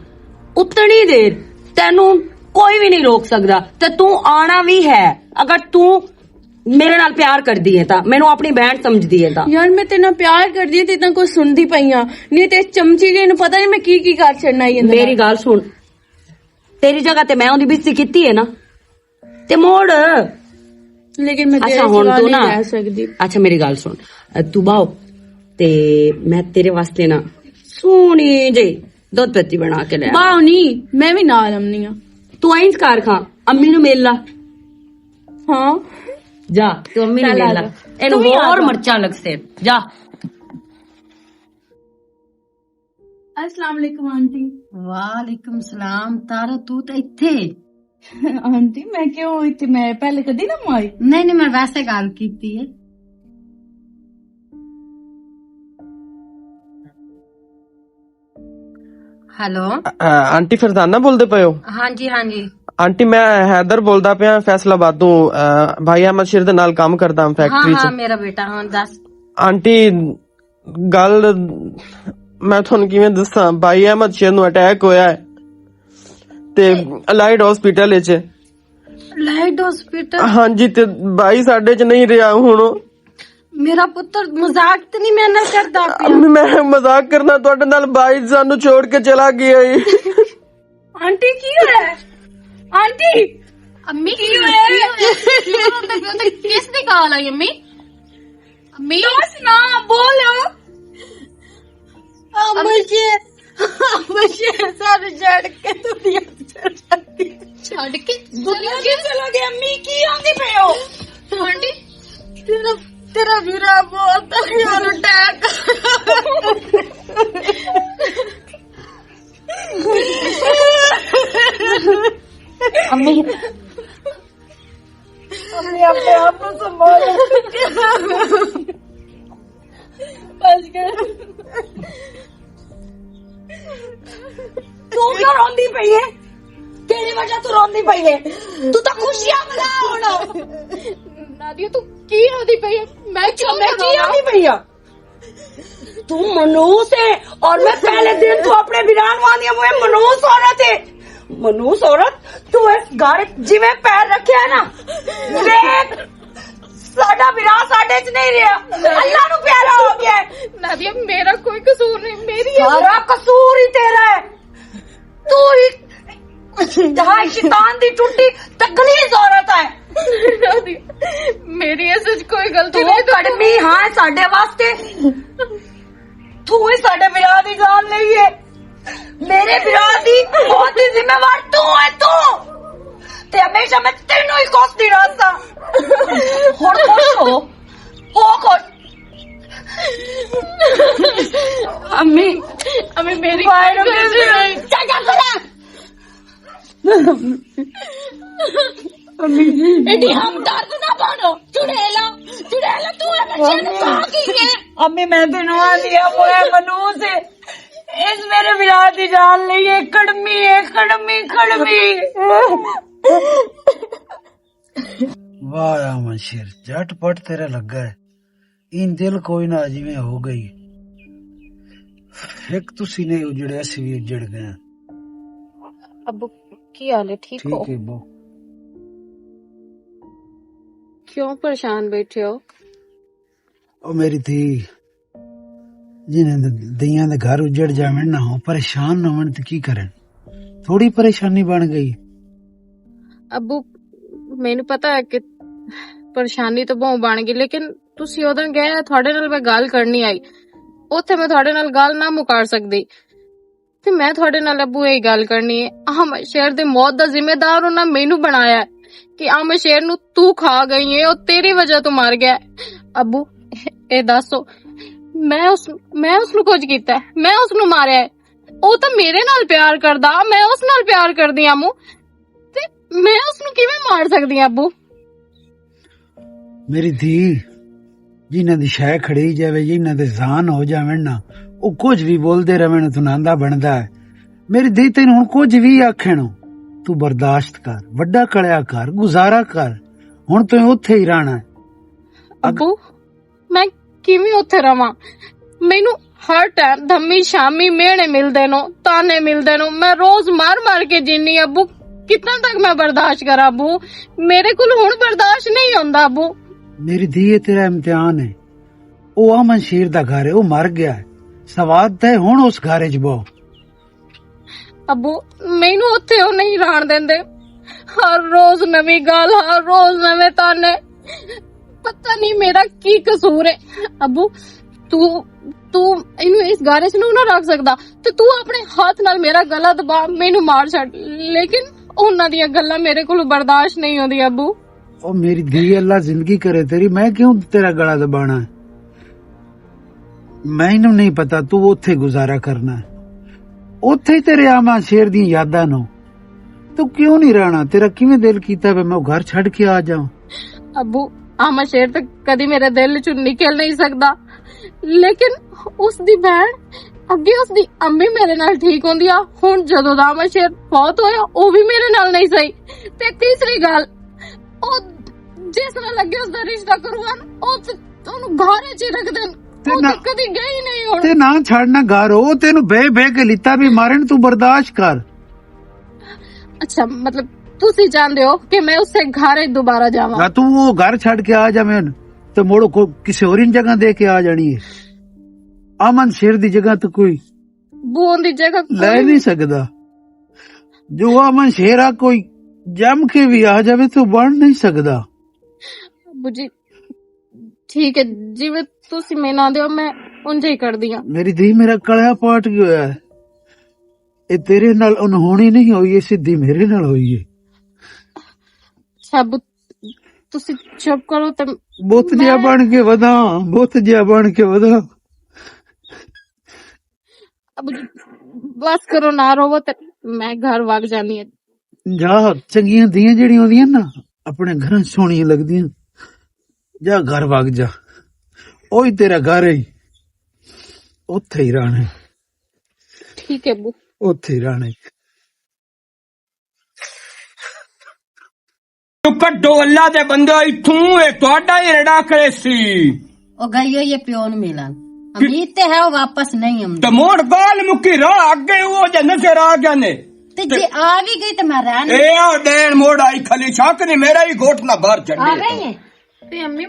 उतनी देर तेनू कोई भी नहीं रोक सकदा, ते तू आना भी है। अगर तू मेरे नाल प्यार करदी है ता मैनू अपनी बहन समझदी है ता। यार मैं तेना प्यार कर दी ते इतना कुछ सुनदी पई हां, नहीं ते चमची जी ने पता नहीं मैं की कर छड़ना ही। मेरी गल सुन, तेरी जगह ते मैं उन्दी बेइज्जती कीती है ना, ते मोड़। लेकिन मैं तेरे अच्छा हुण सिवा तू नहीं ना, रह सकदी। अच्छा मेरी गल सुन, तू बाओ ते मैं तेरे वास्ते ना सोनी जी दुध पत्ती बना के ले। बाओ नहीं, मैं भी नाल आमनी हां। तू इंज कर खा, अम्मी नु मिल ला। हाँ जा तू अम्मी ने ले ला तू भी और मर्चा लग से जा। अस्सलाम वालेकुम आंटी। वालेकुम सलाम। तारा तू तो इत्थे आंटी मैं क्यों इतनी, मैं पहले कदी ना माई। नहीं नहीं मैं वैसे गल कीती है। हेलो ਆਂਟੀ ਫਰਜ਼ਾਨਾ ਬੋਲਦੇ ਪਏ ਹੋ? हाँ जी हाँ जी। ਆਂਟੀ ਮੈਂ ਹੈਦਰ ਬੋਲਦਾ ਪਿਆ ਫੈਸਲਾਬਾਦ ਤੋਂ। ਭਾਈ ਅਹਿਮਦ ਸ਼ੇਰ ਦੇ ਨਾਲ ਕੰਮ ਕਰਦਾ ਹਾਂ हाँ ਫੈਕਟਰੀ हाँ 'ਚ। मेरा बेटा हाँ दस। ਆਂਟੀ ਗੱਲ ਮੈਂ ਤੁਹਾਨੂੰ ਕਿਵੇਂ ਦੱਸਾਂ, ਭਾਈ ਅਹਿਮਦ ਸ਼ੇਰ ਨੂੰ ਅਟੈਕ ਹੋਇਆ ਹੈ ਤੇ ਅਲਾਈਡ ਹਸਪੀਟਲ ਵਿੱਚ। Light hospital. ਹਾਂਜੀ ਤੇ ਭਾਈ ਸਾਡੇ 'ਚ ਨਹੀਂ ਰਿਹਾ ਹੁਣ। मेरा पुत्र मजाक तो नहीं मैंने करता पिया। ਮੈਂ ਮਜ਼ਾਕ ਕਰਨਾ ਤੁਹਾਡੇ ਨਾਲ, ਭਾਈ ਸਾਨੂੰ ਛੋੜ ਕੇ ਚਲਾ ਗਿਆ ਏ। आंटी की है आंटी? अम्मी की होया किस दी कॉल आई अम्मी? अम्मी ना बोल मुझे सारे जड़ के दुनिया छड़ के दुनिया के चला गया। अम्मी की आंदी पे हो आंटी तेरा तेरा वीरा बहुत यार अटैक। अम्मी हमने अपने आप को संभाला। बच गए। तू क्यों रोंदी पई है? तेरी वजह तू रोंदी पई है। तू तो खुशियां मना होना। नादिया तू की होदी पई है? मैं क्यों मैं की आंदी पई है? तू मनूस है और मैं पहले दिन तू अपने वीरान वादियां मुझे मनूस औरत है। मनूस औरत तू इस घर जिਵੇਂ पैर रखे है ना, देख साडा विरान साडे च नहीं रहा, अल्लाह नु प्यारा हो गया है। नादिया मेरा कोई कसूर नहीं, मेरी सारा कसूर ही तेरा है। तू ही जहाँ शैतान दी टूटी तकलीफ औरत है। नादिया मेरी ऐसे कोई गलती तू नहीं। कड़मी हाँ साडे वास्ते, तू ही साडे विरान दी जान लई है। मेरे विरान दी बहुत ही जिम्मेवार तू है। तू ते हमेशा मैं तेनू ही कोसदी रहता। हुण खुश हो खुश। अम्मी अम्मी मेरी बाहर कोई गलती नहीं। एडी हम दर्द ना बनो। चुड़ैला चुड़ैला तू है बच्चे नु कहा की है? अम्मी मैं तेनू आ दिया मोया मनूस है। इस मेरे विराट दी जान लई है। कड़मी है कड़मी कड़मी। वाह अहमद शेर झटपट तेरा लगा है। इन दिल कोई ना जिवें हो गई। एक तुसी ने उजड़े असी भी उजड़ गए। अबू की हाल है? ठीक हो? ठीक है बो। क्यों परेशान बैठे हो? ओ मेरी थी जिन्हें दियां दे घर उजड़ जावे ना हो परेशान ना होन ते की करन। थोड़ी परेशानी बन गई। अबू मैनू पता है कि परेशानी तो बहुत बन गई, लेकिन तुसी उदन गए थोड़े नाल मैं गल करनी आई, उत्थे मैं थोड़े नाल गल ना मुकार सकदी ते मैं थोड़े नाल अबू यही गल करनी है। अहमद शेर दे मौत दा जिम्मेदार उन्हां मैनू बनाया है कि अहमद शेर नू तू खा गई है और तेरी वजह तो मर गया। अबू ए दसो मैं उसनू कुछ कीता है? मैं उसनू मारिया है? ओ तो मेरे नाल प्यार करदा, मैं उस नाल प्यार करदी आ मू, ते मैं उसनू किवें मार सकदी आ अबू? मेरी धी जिन्हां दी शै खड़ी जावे, जिन्हां दे जान हो जावे ना, ओ कुछ भी बोलदे रवण तू नांदा बनदा है। मेरी धी तैनू हुण कुछ भी आखण तू बर्दाश्त कर, वड्डा कड़िया कर, गुजारा कर। हुण तू उत्थे ही रहना है। अबू मैं किवें उत्थे रवां? मैनू हर टाइम धम्मी शामी मेहने मिलदे नो, ताने मिलदे नो, मैं रोज मार मार के जीनी। अबू कितना तक मैं बर्दाश्त करा? अबू मेरे को हुण बर्दाश्त नहीं होंदा। अबू मेरी धी ये तेरा इम्तिहान है। ओ अमन शेर दा घर है, ओ मर गया है। सवाद है हुण उस घर च बो। अबू मैनू उत्थे ओ नहीं रहन देंदे। हर रोज नवी गल, हर रोज नवे ताने। पता नहीं मेरा की कसूर है। अबू तू इनू इस गारे च ना रख सकदा ते तू अपने हाथ नाल मेरा गला दबा मैनू मार छड़, लेकिन उन्हां दियां गल्लां मेरे कोल बर्दाश्त नहीं होंदी। अबू ਉਹ ਮੇਰੀ ਧੀ ਅੱਲਾ ਜ਼ਿੰਦਗੀ ਕਰੇ ਤੇਰੀ, ਮੈਂ ਕਿਉਂ ਤੇਰਾ ਗਲਾ ਦਬਾਣਾ? ਮੈਨੂੰ ਨਹੀਂ ਪਤਾ ਤੂੰ ਉੱਥੇ ਗੁਜ਼ਾਰਾ ਕਰਨਾ, ਉੱਥੇ ਹੀ ਤੇਰੇ ਆਮਾ ਸ਼ੇਰ ਦੀਆਂ ਯਾਦਾਂ ਨੂੰ। ਤੂੰ ਕਿਉਂ ਨਹੀਂ ਰਹਿਣਾ? ਤੇਰਾ ਕਿਵੇਂ ਦਿਲ ਕੀਤਾ ਵੇ ਮੈਂ ਘਰ ਛੱਡ ਕੇ ਆ ਜਾਵਾਂ? ਅੱਬੂ ਆਮਾ ਸ਼ੇਰ ਤਾਂ ਕਦੀ ਮੇਰੇ ਦਿਲ ਚੋਂ ਨਿਕਲ ਨਹੀਂ ਸਕਦਾ, ਲੇਕਿਨ ਉਸ ਦੀ ਭੈਣ ਅੱਗੇ ਉਸ ਦੀ ਅੰਮੀ ਮੇਰੇ ਨਾਲ ਠੀਕ ਹੁੰਦੀ ਆ, ਹੁਣ ਜਦੋਂ ਦਾ ਆਮਾ ਸ਼ੇਰ ਬਹੁਤ ਹੋਇਆ ਉਹ ਵੀ ਮੇਰੇ ਨਾਲ ਨਹੀਂ ਸਹੀ। ਤੇ ਤੀਸਰੀ ਗੱਲ, ਉਹ ਜਿਸ ਨਾਲ ਲੱਗੇ ਉਸ ਦਾ ਰਿਸ਼ਤਾ ਕਰਵਾਉਣ, ਉਹ ਤੇ ਉਹਨੂੰ ਘਰ 'ਚ ਹੀ ਰੱਖ ਦੇਣ, ਉਹ ਤਾਂ ਕਦੀ ਗਈ ਨਹੀਂ। ਹੁਣ ਤੇ ਨਾ ਛੱਡਣਾ ਘਰ, ਉਹ ਤੈਨੂੰ ਬਹਿ ਬਹਿ ਕੇ ਲਿੱਤਾ ਵੀ ਮਾਰਨ, ਤੂੰ ਬਰਦਾਸ਼ਤ ਕਰ। ਅੱਛਾ, ਮਤਲਬ ਤੁਸੀਂ ਚਾਹੁੰਦੇ ਹੋ ਕਿ ਮੈਂ ਉਸੇ ਘਰ ਹੀ ਦੁਬਾਰਾ ਜਾਵਾਂ? ਨਾ ਤੂੰ ਉਹ ਘਰ ਛੱਡ ਕੇ ਆ ਜਾਵੇਂ ਤੇ ਮੋੜੋ ਕੋ ਕਿਸੇ ਹੋਰ ਜਗ੍ਹਾ ਦੇ ਕੇ ਆ ਜਾਣੀ ਹੈ। ਅਮਨ ਸ਼ੇਰ ਦੀ ਜਗ੍ਹਾ ਤੇ ਕੋਈ ਬੂਨ ਦੀ ਜਗ੍ਹਾ ਲੈ ਨਹੀਂ ਸਕਦਾ। ਜੋ ਅਮਨ ਸ਼ੇਰ ਆ ਕੋਈ ਜੰਮ ਕੇ ਵੀ ਆ ਜਾਵੇ ਤਾਂ ਬਣ ਨਹੀਂ ਸਕਦਾ। ਅੱਬੂ ਜੀ ਠੀਕ ਹੈ, ਜਿਵੇਂ ਤੁਸੀਂ ਮੈਨੂੰ ਆਂਦੇ ਹੋ ਮੈਂ ਉਂਝ ਹੀ ਕਰਦੀ ਆ। ਮੇਰੀ ਧੀ ਮੇਰਾ ਕਲਿਆ ਪਾਟ ਗਿਆ ਹੋਇਆ ਹੈ। ਇਹ ਤੇਰੇ ਨਾਲ ਅਨਹੋਣੀ ਨਹੀਂ ਹੋਈ, ਇਹ ਸਿੱਧੀ ਮੇਰੇ ਨਾਲ ਹੋਈ ਹੈ। ਸਭ ਤੁਸੀਂ ਚੁੱਪ ਕਰੋ ਤੇ ਬੁੱਤ ਜਿਹਾ ਬਣ ਕੇ ਵਧਾ, ਬੁੱਤ ਜਿਹਾ ਬਣ ਕੇ ਵਧਾ। ਅੱਬੂ ਜੀ ਬਸ ਕਰੋ, ਨਾ ਰੋਵੋ ਤੇ ਮੈਂ ਘਰ ਵਗ ਜਾਨੀ ਹੈ। ਜਾ, ਚੰਗੀਆਂ ਧੀਆਂ ਜਿਹੜੀਆਂ ਹੁੰਦੀਆਂ ਨਾ ਆਪਣੇ ਘਰਾਂ ਸੋਹਣੀਆਂ ਲੱਗਦੀਆਂ। ਜਾ ਘਰ ਵਗ ਜਾ, ਉਹੀ ਤੇਰਾ ਘਰ ਹੈ, ਉੱਥੇ ਹੀ ਰਹਿਣਾ, ਠੀਕ ਹੈ ਅੱਬੂ। ਉੱਥੇ ਹੀ ਰਹਿਣਾ। ਕੱਢੋ ਅੱਲਾ ਦੇ ਬੰਦੇ ਇਥੋਂ, ਇਹ ਤੁਹਾਡਾ ਹੀ ਰੜਾ ਕਰੇ ਸੀ। ਉਹ ਗਈ ਹੋਈ ਹੈ ਪਿਓ ਨੂੰ ਮਿਲਣ, ਉਮੀਦ ਤੇ ਹੈ ਉਹ ਵਾਪਸ ਨਹੀਂ ਆਉਂਦੀ। ਤੇ ਮੋੜ ਗਾਲ ਮੁੱਕੀ ਰਾਹ ਅੱਗੇ ਉਹ ਜੇ ਨਜ਼ਰ ਆ ਗਏ ਨੇ, ਤੇ ਜੇ ਆ ਵੀ ਗਈ ਤੇ ਮੈਂ ਰਹਿਣ ਇਹ ਆ ਦੇਣ ਮੋੜ ਆਈ ਖਲੀ ਛਾਕ ਨੇ, ਮੇਰਾ ਹੀ ਗੋਠ ਨਾ ਬਾਹਰ ਆ ਚੱਲੇ। ਗਈ ਹੈ ਤੇ ਅੰਮੀ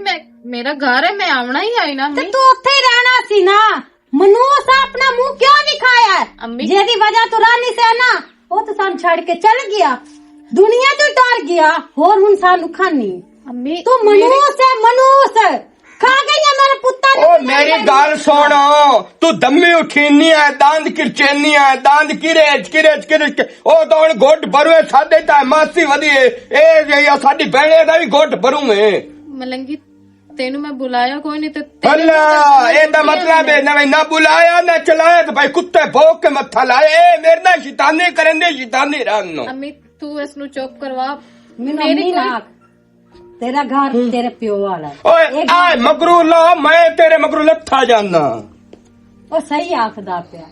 ਮੇਰਾ ਘਰ ਹੈ, ਮੈਂ ਆਉਣਾ ਹੀ ਆਈ ਨਾ। ਤੇ ਤੂੰ ਉੱਥੇ ਹੀ ਰਹਿਣਾ ਸੀ ਨਾ। ਮਨੂਸ ਆਪਣਾ ਮੂੰਹ ਕਿਉਂ ਦਿਖਾਇਆ? ਅੰਮੀ ਜਿਹਦੀ ਵਜ੍ਹਾ ਤੋਂ ਰਾਨੀ ਸੇ ਨਾ, ਉਹ ਤਾਂ ਸਾਨੂੰ ਛੱਡ ਕੇ ਚਲ ਗਿਆ, ਦੁਨੀਆ ਤੋਂ ਟਰ ਗਿਆ, ਹੋਰ ਹੁਣ ਸਾਨੂੰ ਖਾਨੀ। ਅੰਮੀ ਤੂੰ ਮਨੂਸ ਹੈ, ਮਨੂਸ ਖਾ ਗਈ ਹੈ ਮੇਰੇ ਪੁੱਤਾਂ ਉਹ ਮੇਰੀ ਗੱਲ ਸੁਣ, ਤੂੰ ਦਮੀ ਉਠੀਨੀ ਹੈ, ਦੰਦ ਕਿਰਚੇਨੀ ਹੈ, ਦੰਦ ਕਿਰੇਚ ਕਿਰੇਚ ਕਿਰੇਚ, ਉਹ ਤਾਂ ਹੁਣ ਗੋਡ ਭਰੂਏ ਸਾਡੇ ਤਾਂ ਮਾਸੀ ਵਧੀਏ, ਇਹ ਸਾਡੀ ਭੈਣੇ ਦਾ ਵੀ ਗੋਡ ਭਰੂਏ। ਮਲੰਗੀ ਤੈਨੂੰ ਮੈਂ ਬੁਲਾਇਆ ਕੋਈ ਨਹੀਂ ਤੇ ਅੱਲਾ ਇਹਦਾ ਮਤਲਬ ਹੈ ਨਾ ਬੁਲਾਇਆ ਨਾ ਚਲਾਇਆ ਤੇ ਭਾਈ ਕੁੱਤੇ ਭੋਗ ਕੇ ਮੱਥਾ ਲਾਏ, ਮੇਰੇ ਨਾਲ ਸ਼ੈਤਾਨੀ ਕਰਨਦੇ, ਸ਼ੈਤਾਨੀ ਰਹਿਣ। ਅੰਮੀ ਤੂੰ ਇਸ ਨੂੰ ਚੁੱਪ ਕਰਵਾ। ਮੇਰੀ ਨਾ ਤੇਰਾ ਘਰ ਤੇਰੇ ਪਿਓ ਵਾਲਾ। ਓਏ ਆ ਮਗਰੂ ਲਾ, ਮੈਂ ਤੇਰੇ ਮਗਰੂ ਲੱਥਾ ਜਾਨਾ। ਉਹ ਸਹੀ ਆਖਦਾ ਪਿਆ,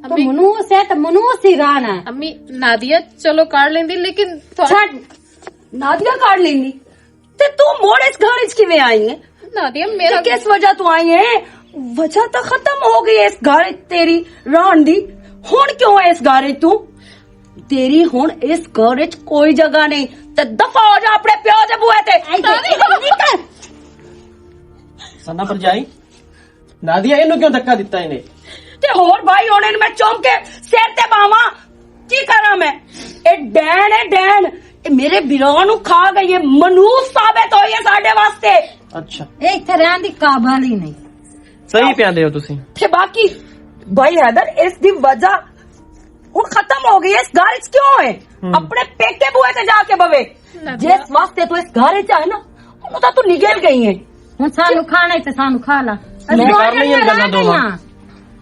ਤੂੰ ਮਨੂਸ ਹੈ ਤੇ ਮਨੂਸ ਹੀ ਰਹਿਣਾ। ਅੰਮੀ ਨਾਦੀਆ ਚਲੋ ਕਰ ਲੈਂਦੀ, ਲੇਕਿਨ ਛੱਡ, ਨਾਦੀਆ ਕਾਢ ਲੈਂਦੀ ਤੇ ਤੂੰ ਮੋੜ ਇਸ ਘਰ ਚ ਕਿਵੇਂ ਆਈ ਹੈ? ਨਾਦੀਆ ਮੇਰਾ ਕਿਸ ਵਜ੍ਹਾ ਤੋਂ ਆਈ ਹੈ? ਵਜ੍ਹਾ ਤਾਂ ਖਤਮ ਹੋ ਗਈ ਇਸ ਘਰ ਤੇਰੀ ਰਹਿਣ ਦੀ। ਹੁਣ ਕਿਉਂ ਹੈ ਇਸ ਘਰ ਚ ਤੂੰ? ਤੇਰੀ ਹੁਣ ਇਸ ਘਰ ਚ ਕੋਈ ਜਗ੍ਹਾ ਨਹੀਂ, ਤੇ ਦਫਾ ਹੋ ਜਾ ਆਪਣੇ ਪਿਓ ਦੇ ਬੂਹੇ ਤੇ। ਸਨਾ ਭਰਜਾਈ, ਨਾਦੀਆ ਇਹਨੂੰ ਕਿਉਂ ਧੱਕਾ ਦਿੱਤਾ ਇਹਨੇ? ਤੇ ਹੋਰ ਭਾਈ ਹੁਣ ਇਹਨੂੰ ਮੈਂ ਚੌਂਕ ਕੇ ਸਿਰ ਤੇ ਪਾਵਾਂ, ਕੀ ਕਰਾਂ ਮੈਂ? ਇਹ ਡੈਣ ਹੈ ਡੈਣ, ਇਹ ਮੇਰੇ ਬਿਰਾਂ ਨੂੰ ਖਾ ਗਈ ਹੈ, ਮਨੂਸ ਸਾਬਤ ਹੋਈ ਹੈ ਸਾਡੇ ਵਾਸਤੇ। ਅੱਛਾ, ਇਹ ਇੱਥੇ ਰਹਿਣ ਦੀ ਕਾਬਲ ਹੀ ਨਹੀਂ। ਸਹੀ ਪਿਆਦੇ ਹੋ ਤੁਸੀਂ। ਤੇ ਬਾਕੀ ਭਾਈ ਹੈਦਰ, ਇਸ ਦੀ ਵਜ੍ਹਾ ਹੁਣ ਖਤਮ ਹੋ ਗਈ। ਇਸ ਘਰ ਚ ਕਿਉਂ ਹੈ? ਆਪਣੇ ਪੇਕੇ ਬੂਹੇ ਤੇ ਜਾ ਕੇ ਬਵੇ, ਜਿਸ ਵਾਸਤੇ ਤੂੰ ਇਸ ਘਰ ਚ ਆਏ ਨਾ, ਉਹਨੂੰ ਤਾਂ ਤੂੰ ਨਿਕਲ ਗਈ ਹੈ। ਹੁਣ ਸਾਨੂੰ ਖਾਣਾ ਤੇ ਸਾਨੂੰ ਖਾ ਲਾ। ਮੈਂ ਕਰ ਲਈਆਂ ਗੱਲਾਂ ਦੋਵਾਂ।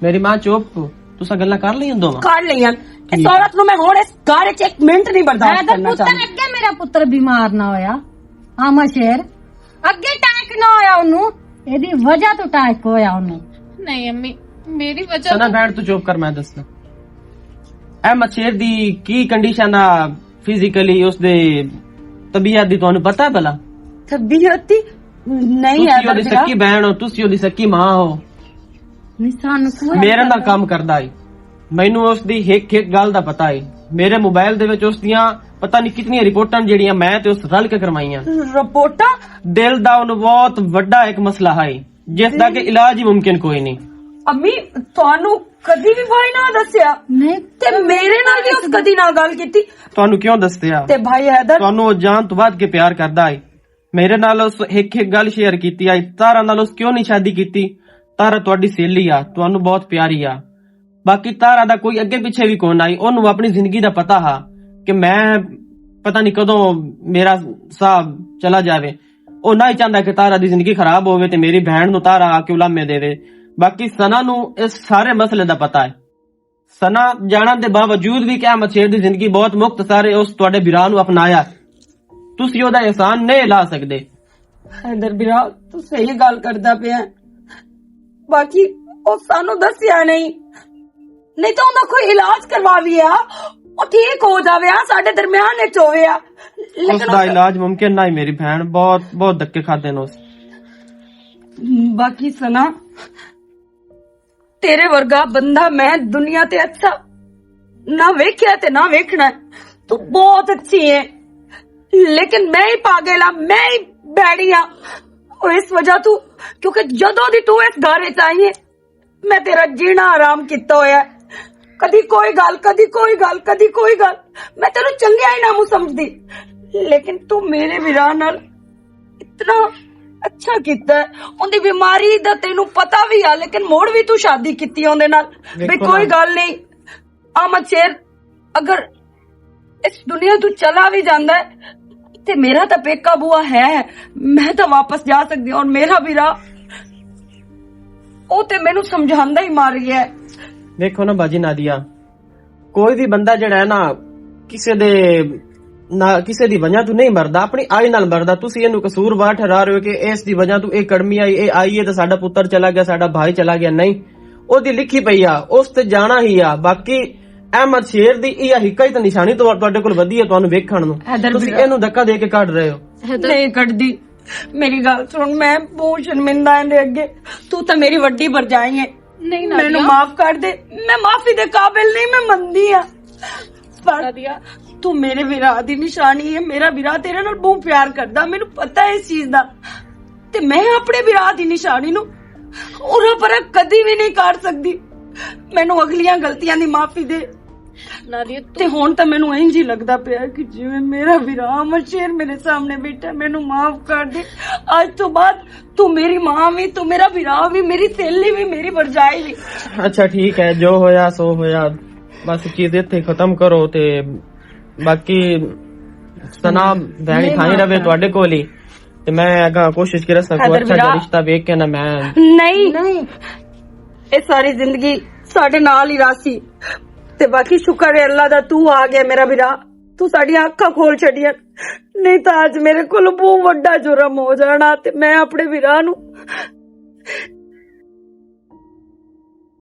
ਮੇਰੀ ਮਾਂ ਚੁੱਪ, ਤੁਸੀਂ ਗੱਲਾਂ ਕਰ ਲਈਆਂ ਦੋਵਾਂ। ਕਰ ਲਈਆਂ। ਇਸ ਔਰਤ ਨੂੰ ਮੈਂ ਹੁਣ ਇਸ ਘਰ ਚ ਇੱਕ ਮਿੰਟ ਨਹੀਂ ਬਰਦਾਸ਼ਤ ਕਰਨਾ ਪੁੱਤਰ ਚਾਹੁੰਦੀ। ਅੱਗੇ ਮੇਰਾ ਪੁੱਤਰ ਬਿਮਾਰ ਨਾ ਹੋਇਆ, ਆਮਾ ਸ਼ੇਰ ਅੱਗੇ ਟੈਕ ਨਾ ਹੋਇਆ ਉਹਨੂੰ, ਇਹਦੀ ਵਜ੍ਹਾ ਤੋਂ ਟੈਕ ਹੋਇਆ ਉਹਨੂੰ। ਨਹੀਂ ਅੰਮੀ ਮੇਰੀ ਵਜ੍ਹਾ ਸਨਾ ਭੈਣ ਤੂੰ ਚੁੱਪ ਕਰ, ਮੈਂ ਦੱਸਣਾ। ਅਹਿਮਦ ਸ਼ੇਰ ਦੀ ਕੀ ਕੰਡੀਸ਼ਨ ਆ ਫਿਜ਼ੀਕਲੀ, ਉਸਦੇ ਤਬੀਅਤ ਦੀ ਤੁਹਾਨੂੰ ਪਤਾ ਹੈ ਭਲਾ? ਤਬੀਅਤ ਦੀ ਨਹੀਂ ਹੈ। ਤੁਸੀਂ ਉਹਦੀ ਸੱਕੀ ਭੈਣ ਹੋ, ਤੁਸੀਂ ਉਹਦੀ ਸੱਕੀ ਮਾਂ ਹੋ। ਸਾਨੂੰ ਮੇਰੇ ਨਾਲ ਕੰਮ ਕਰਦਾ ਏ, ਮੈਨੂੰ ਉਸਦੀ ਇੱਕ ਇੱਕ ਗੱਲ ਦਾ ਪਤਾ ਏ। ਮੇਰੇ ਮੋਬਾਈਲ ਦੇ ਵਿੱਚ ਉਸਦੀਆਂ ਪਤਾ ਨਹੀਂ ਕਿੰਨੀਆਂ ਰਿਪੋਰਟਾਂ ਜਿਹੜੀਆਂ ਮੈਂ ਤੇ ਉਸ ਰਲ ਕੇ ਕਰਵਾਈਆਂ। ਰਿਪੋਰਟਾਂ? ਦਿਲ ਦਾ ਉਹਨੂੰ ਬਹੁਤ ਵੱਡਾ ਇੱਕ ਮਸਲਾ ਹੈ, ਜਿਸ ਦਾ ਕਿ ਇਲਾਜ ਹੀ ਮੁਮਕਿਨ ਕੋਈ ਨਹੀਂ। ਅੰਮੀ ਤੁਹਾਨੂੰ ਕਦੀ ਵੀ ਭਾਈ ਨਾ ਦੱਸਿਆ? ਨਹੀਂ ਤੇ ਮੇਰੇ ਨਾਲ ਵੀ ਉਸ ਕਦੀ ਨਾ ਗੱਲ ਕੀਤੀ? ਤੁਹਾਨੂੰ ਕਿਉਂ ਦੱਸਿਆ? ਤੇ ਭਾਈ ਹੈਦਰ ਤੁਹਾਨੂੰ ਉਹ ਜਾਨ ਤੋਂ ਵੱਧ ਕੇ ਪਿਆਰ ਕਰਦਾ ਏ। ਮੇਰੇ ਨਾਲ ਉਸ ਇੱਕ ਇੱਕ ਗੱਲ ਸ਼ੇਅਰ ਕੀਤੀ ਆਈ। ਤਾਰਾ ਨਾਲ ਉਸ ਕਿਉਂ ਨਹੀਂ ਸ਼ਾਦੀ ਕੀਤੀ? ਤਾਰਾ ਤੁਹਾਡੀ ਸਹੇਲੀ ਆ, ਤੁਹਾਨੂੰ ਬਹੁਤ ਪਿਆਰੀ ਆ। ਬਾਕੀ ਤਾਰਾ ਦਾ ਕੋਈ ਅੱਗੇ ਪਿੱਛੇ ਵੀ ਕੋਣ ਆਈ, ਉਹਨੂੰ ਆਪਣੀ ਜ਼ਿੰਦਗੀ ਦਾ ਪਤਾ ਹਾ ਕਿ ਮੈਂ ਪਤਾ ਨਹੀਂ ਕਦੋਂ ਮੇਰਾ ਸਾਹ ਚਲਾ ਜਾਵੇ। ਉਹ ਨਾ ਹੀ ਚਾਹੁੰਦਾ ਕਿ ਤਾਰਾ ਦੀ ਜ਼ਿੰਦਗੀ ਖਰਾਬ ਹੋਵੇ ਤੇ ਮੇਰੀ ਭੈਣ ਨੂੰ ਤਾਰਾ ਆ ਕੇ ਉਲਾਮੇ ਦੇਵੇ। ਬਾਕੀ ਸਨਾ ਨੂੰ ਇਸ ਸਾਰੇ ਮਸਲੇ ਦਾ ਪਤਾ ਹੈ। ਸਨਾ ਜਾਣਨ ਦੇ ਬਾਵਜੂਦ ਵੀ ਕਿ ਅਹਿਮਦ ਸ਼ੇਰ ਦੀ ਜ਼ਿੰਦਗੀ ਬਹੁਤ ਮੁਖਤਸਰ ਹੈ, ਉਸ ਤੁਹਾਡੇ ਵੀਰਾਂ ਨੂੰ ਅਪਣਾਇਆ। ਤੁਸੀਂ ਉਹਦਾ ਇਹਸਾਨ ਨਹੀਂ ਲਾ ਸਕਦੇ। हैदर बिरा तू सही गल करदा पिया, बाकी ਉਹ ਸਾਨੂੰ ਦੱਸਿਆ ਨਹੀਂ ਤਾਂ ਉਹਦਾ ਕੋਈ ਇਲਾਜ ਕਰਵਾਵੀਆ, ਉਹ ਠੀਕ ਹੋ ਜਾਵੇ, ਆ ਸਾਡੇ ਦਰਮਿਆਨ ਵਿੱਚ ਹੋਵੇ ਆ। ਉਸ ਦਾ ਇਲਾਜ ਮੁਮਕਿਨ ਨਹੀਂ ਮੇਰੀ ਭੈਣ, ਬਹੁਤ ਧੱਕੇ ਖਾਦੇ ਨੇ ਉਸ। ਬਾਕੀ ਸਨਾ ਤੇਰੇ ਵਰਗਾ ਬੰਦਾ ਮੈਂ ਦੁਨੀਆ ਤੇ ਅੱਛਾ ਨਾ ਵੇਖਿਆ ਤੇ ਨਾ ਵੇਖਣਾ। ਤੂੰ ਬਹੁਤ ਅੱਛੀ ਹੈ, ਲੇਕਿਨ ਮੈਂ ਹੀ ਪਾਗਲ ਆ, ਮੈਂ ਹੀ ਬੈੜੀ ਆ। ਉਹ ਇਸ ਵਜ੍ਹਾ ਤੂੰ, ਕਿਉਂਕਿ ਜਦੋਂ ਦੀ ਤੂੰ ਇਸ ਘਰ ਵਿੱਚ ਆਈ ਹੈ ਮੈਂ ਤੇਰਾ ਜੀਣਾ ਆਰਾਮ ਕੀਤਾ ਹੋਇਆ। ਕਦੀ ਕੋਈ ਗੱਲ, ਕਦੀ ਕੋਈ ਗੱਲ, ਕਦੀ ਕੋਈ ਗੱਲ। ਮੈਂ ਤੈਨੂੰ ਚੰਗਿਆ ਹੀ ਨਾ ਸਮਝਦੀ, ਲੇਕਿਨ ਤੂੰ ਮੇਰੇ ਵੀਰਾਂ ਨਾਲ ਇਤਨਾ ਅੱਛਾ ਕੀਤਾ। ਉਹਦੀ ਬਿਮਾਰੀ ਦਾ ਤੈਨੂੰ ਪਤਾ ਵੀ ਆ, ਲੇਕਿਨ ਮੋੜ ਵੀ ਤੂੰ ਸ਼ਾਦੀ ਕੀਤੀ ਉਹਦੇ ਨਾਲ। ਵੀ ਕੋਈ ਗੱਲ ਨਹੀਂ, ਅਹਿਮਦ ਸ਼ੇਰ ਅਗਰ ਇਸ ਦੁਨੀਆ ਤੋਂ ਚਲਾ ਵੀ ਜਾਂਦਾ ਹੈ ਤੇ ਮੇਰਾ ਤਾਂ ਪੇਕਾ ਬੂਆ ਹੈ, ਮੈਂ ਤਾਂ ਵਾਪਸ ਜਾ ਸਕਦੀ ਹਾਂ। ਔਰ ਮੇਰਾ ਵੀਰਾ ਉਹ ਤੇ ਮੈਨੂੰ ਸਮਝਾਉਂਦਾ ਹੀ ਮਾਰ ਗਿਆ। ਦੇਖੋ ਨਾ ਬਾਜੀ ਨਾਦੀਆ, ਕੋਈ ਵੀ ਬੰਦਾ ਜਿਹੜਾ ਹੈ ਨਾ ਕਿਸੇ ਦੀ ਵਜ੍ਹਾ ਤੋਂ ਨਹੀਂ ਮਰਦਾ, ਆਪਣੀ ਆਈ ਨਾਲ ਮਰਦਾ। ਤੁਸੀਂ ਇਹਨੂੰ ਕਸੂਰਵਾਰ ਠਹਿਰਾ ਰਹੇ ਹੋ ਕਿ ਇਸ ਦੀ ਵਜ੍ਹਾ ਤੋਂ ਇਹ ਕੜਮੀ ਆਈ, ਇਹ ਆਈ ਹੈ ਤਾਂ ਸਾਡਾ ਪੁੱਤਰ ਚਲਾ ਗਿਆ, ਸਾਡਾ ਭਾਈ ਚਲਾ ਗਿਆ। ਨਹੀਂ, ਉਹਦੀ ਲਿਖੀ ਪਈ ਆ, ਉਸ ਤੇ ਜਾਣਾ ਹੀ ਆ। ਬਾਕੀ ਅਹਿਮਦ ਸ਼ੇਰ ਦੀ ਇਹ ਹਿੱਕਾ ਤਾਂ ਨਿਸ਼ਾਨੀ ਤੁਹਾਡੇ ਕੋਲ ਵਧੀਆ ਤੁਹਾਨੂੰ ਵੇਖਣ ਨੂੰ, ਤੁਸੀਂ ਇਹਨੂੰ ਧੱਕਾ ਦੇ ਕੇ ਕੱਢ ਰਹੇ ਹੋ। ਨਹੀਂ ਕੱਢਦੀ, ਮੇਰੀ ਗੱਲ ਸੁਣ, ਮੈਂ ਬਹੁਤ ਸ਼ਰਮਿੰਦਾ ਇਹਦੇ ਅੱਗੇ। ਤੂੰ ਤਾਂ ਮੇਰੀ ਵੱਡੀ ਭਰਜਾਈ ਹੈ, ਨਹੀਂ ਮੈਨੂੰ ਮਾਫ ਕਰ ਦੇ। ਮੈਂ ਮਾਫੀ ਦੇ ਕਾਬਿਲ ਨਹੀਂ, ਮੈਂ ਮੰਨਦੀ ਆ, ਪਰ ਤੂੰ ਮੇਰੇ ਵੀਰਾ ਦੀ ਨਿਸ਼ਾਨੀ ਹੈ। ਮੇਰਾ ਵੀਰਾ ਤੇਰੇ ਨਾਲ ਬਹੁਤ ਪਿਆਰ ਕਰਦਾ, ਮੈਨੂੰ ਪਤਾ ਹੈ ਇਸ ਚੀਜ਼ ਦਾ, ਤੇ ਮੈਂ ਆਪਣੇ ਵੀਰਾ ਦੀ ਨਿਸ਼ਾਨੀ ਨੂੰ ਉਰਾ ਪਰਾ ਕਦੀ ਵੀ ਨਹੀਂ ਕਰ ਸਕਦੀ। ਮੈਨੂੰ ਅਗਲੀਆਂ ਗਲਤੀਆਂ ਦੀ ਮਾਫੀ ਦੇ। ਤੇ ਹੁਣ ਤਾਂ ਮੈਨੂੰ ਇੰਜ ਹੀ ਲੱਗਦਾ ਪਿਆ ਕਿ ਜਿਵੇਂ ਮੇਰਾ ਵੀਰਾ ਅਹਿਮਦ ਸ਼ੇਰ ਮੇਰੇ ਸਾਹਮਣੇ ਬੈਠਾ। ਮੈਨੂੰ ਮਾਫ ਕਰ ਦੇ, ਅੱਜ ਤੋਂ ਬਾਅਦ ਤੂੰ ਮੇਰੀ ਮਾਂ ਵੀ, ਤੂੰ ਮੇਰਾ ਵੀਰਾ ਵੀ, ਮੇਰੀ ਸਹੇਲੀ ਵੀ, ਮੇਰੀ ਭਰਜਾਈ ਵੀ। ਅੱਛਾ ਠੀਕ ਹੈ, ਜੋ ਹੋਇਆ ਸੋ ਹੋਇਆ, ਬਸ ਚੀਜ਼ ਇੱਥੇ ਖਤਮ ਕਰੋ। ਤੇ ਬਾਕੀ ਸਨਾ ਭੈਣੀ ਖਾਈ ਰਵੇ ਤੁਹਾਡੇ ਕੋਲ ਹੀ, ਤੇ ਮੈਂ ਅਗਾ ਕੋਸ਼ਿਸ਼ ਕਰ ਸਕਦਾ ਅੱਛਾ ਜਿਹਾ ਰਿਸ਼ਤਾ ਵੇਖ ਕੇ ਨਾ। ਮੈਂ ਨਹੀਂ, ਇਹ ਸਾਰੀ ਜ਼ਿੰਦਗੀ ਸਾਡੇ ਨਾਲ ਹੀ ਰਾਸੀ। ਤੇ ਬਾਕੀ ਸ਼ੁਕਰ ਹੈ ਅੱਲਾ ਦਾ, ਤੂੰ ਆ ਗਿਆ ਮੇਰਾ ਵੀਰਾ, ਤੂੰ ਸਾਡੀਆਂ ਅੱਖਾਂ ਖੋਲ ਛੱਡੀਆਂ। ਨਹੀਂ ਤਾਂ ਅੱਜ ਮੇਰੇ ਕੋਲ ਬਹੁਤ ਵੱਡਾ ਜੁਰਮ ਹੋ ਜਾਣਾ ਤੇ ਮੈਂ ਆਪਣੇ ਵੀਰਾ ਨੂੰ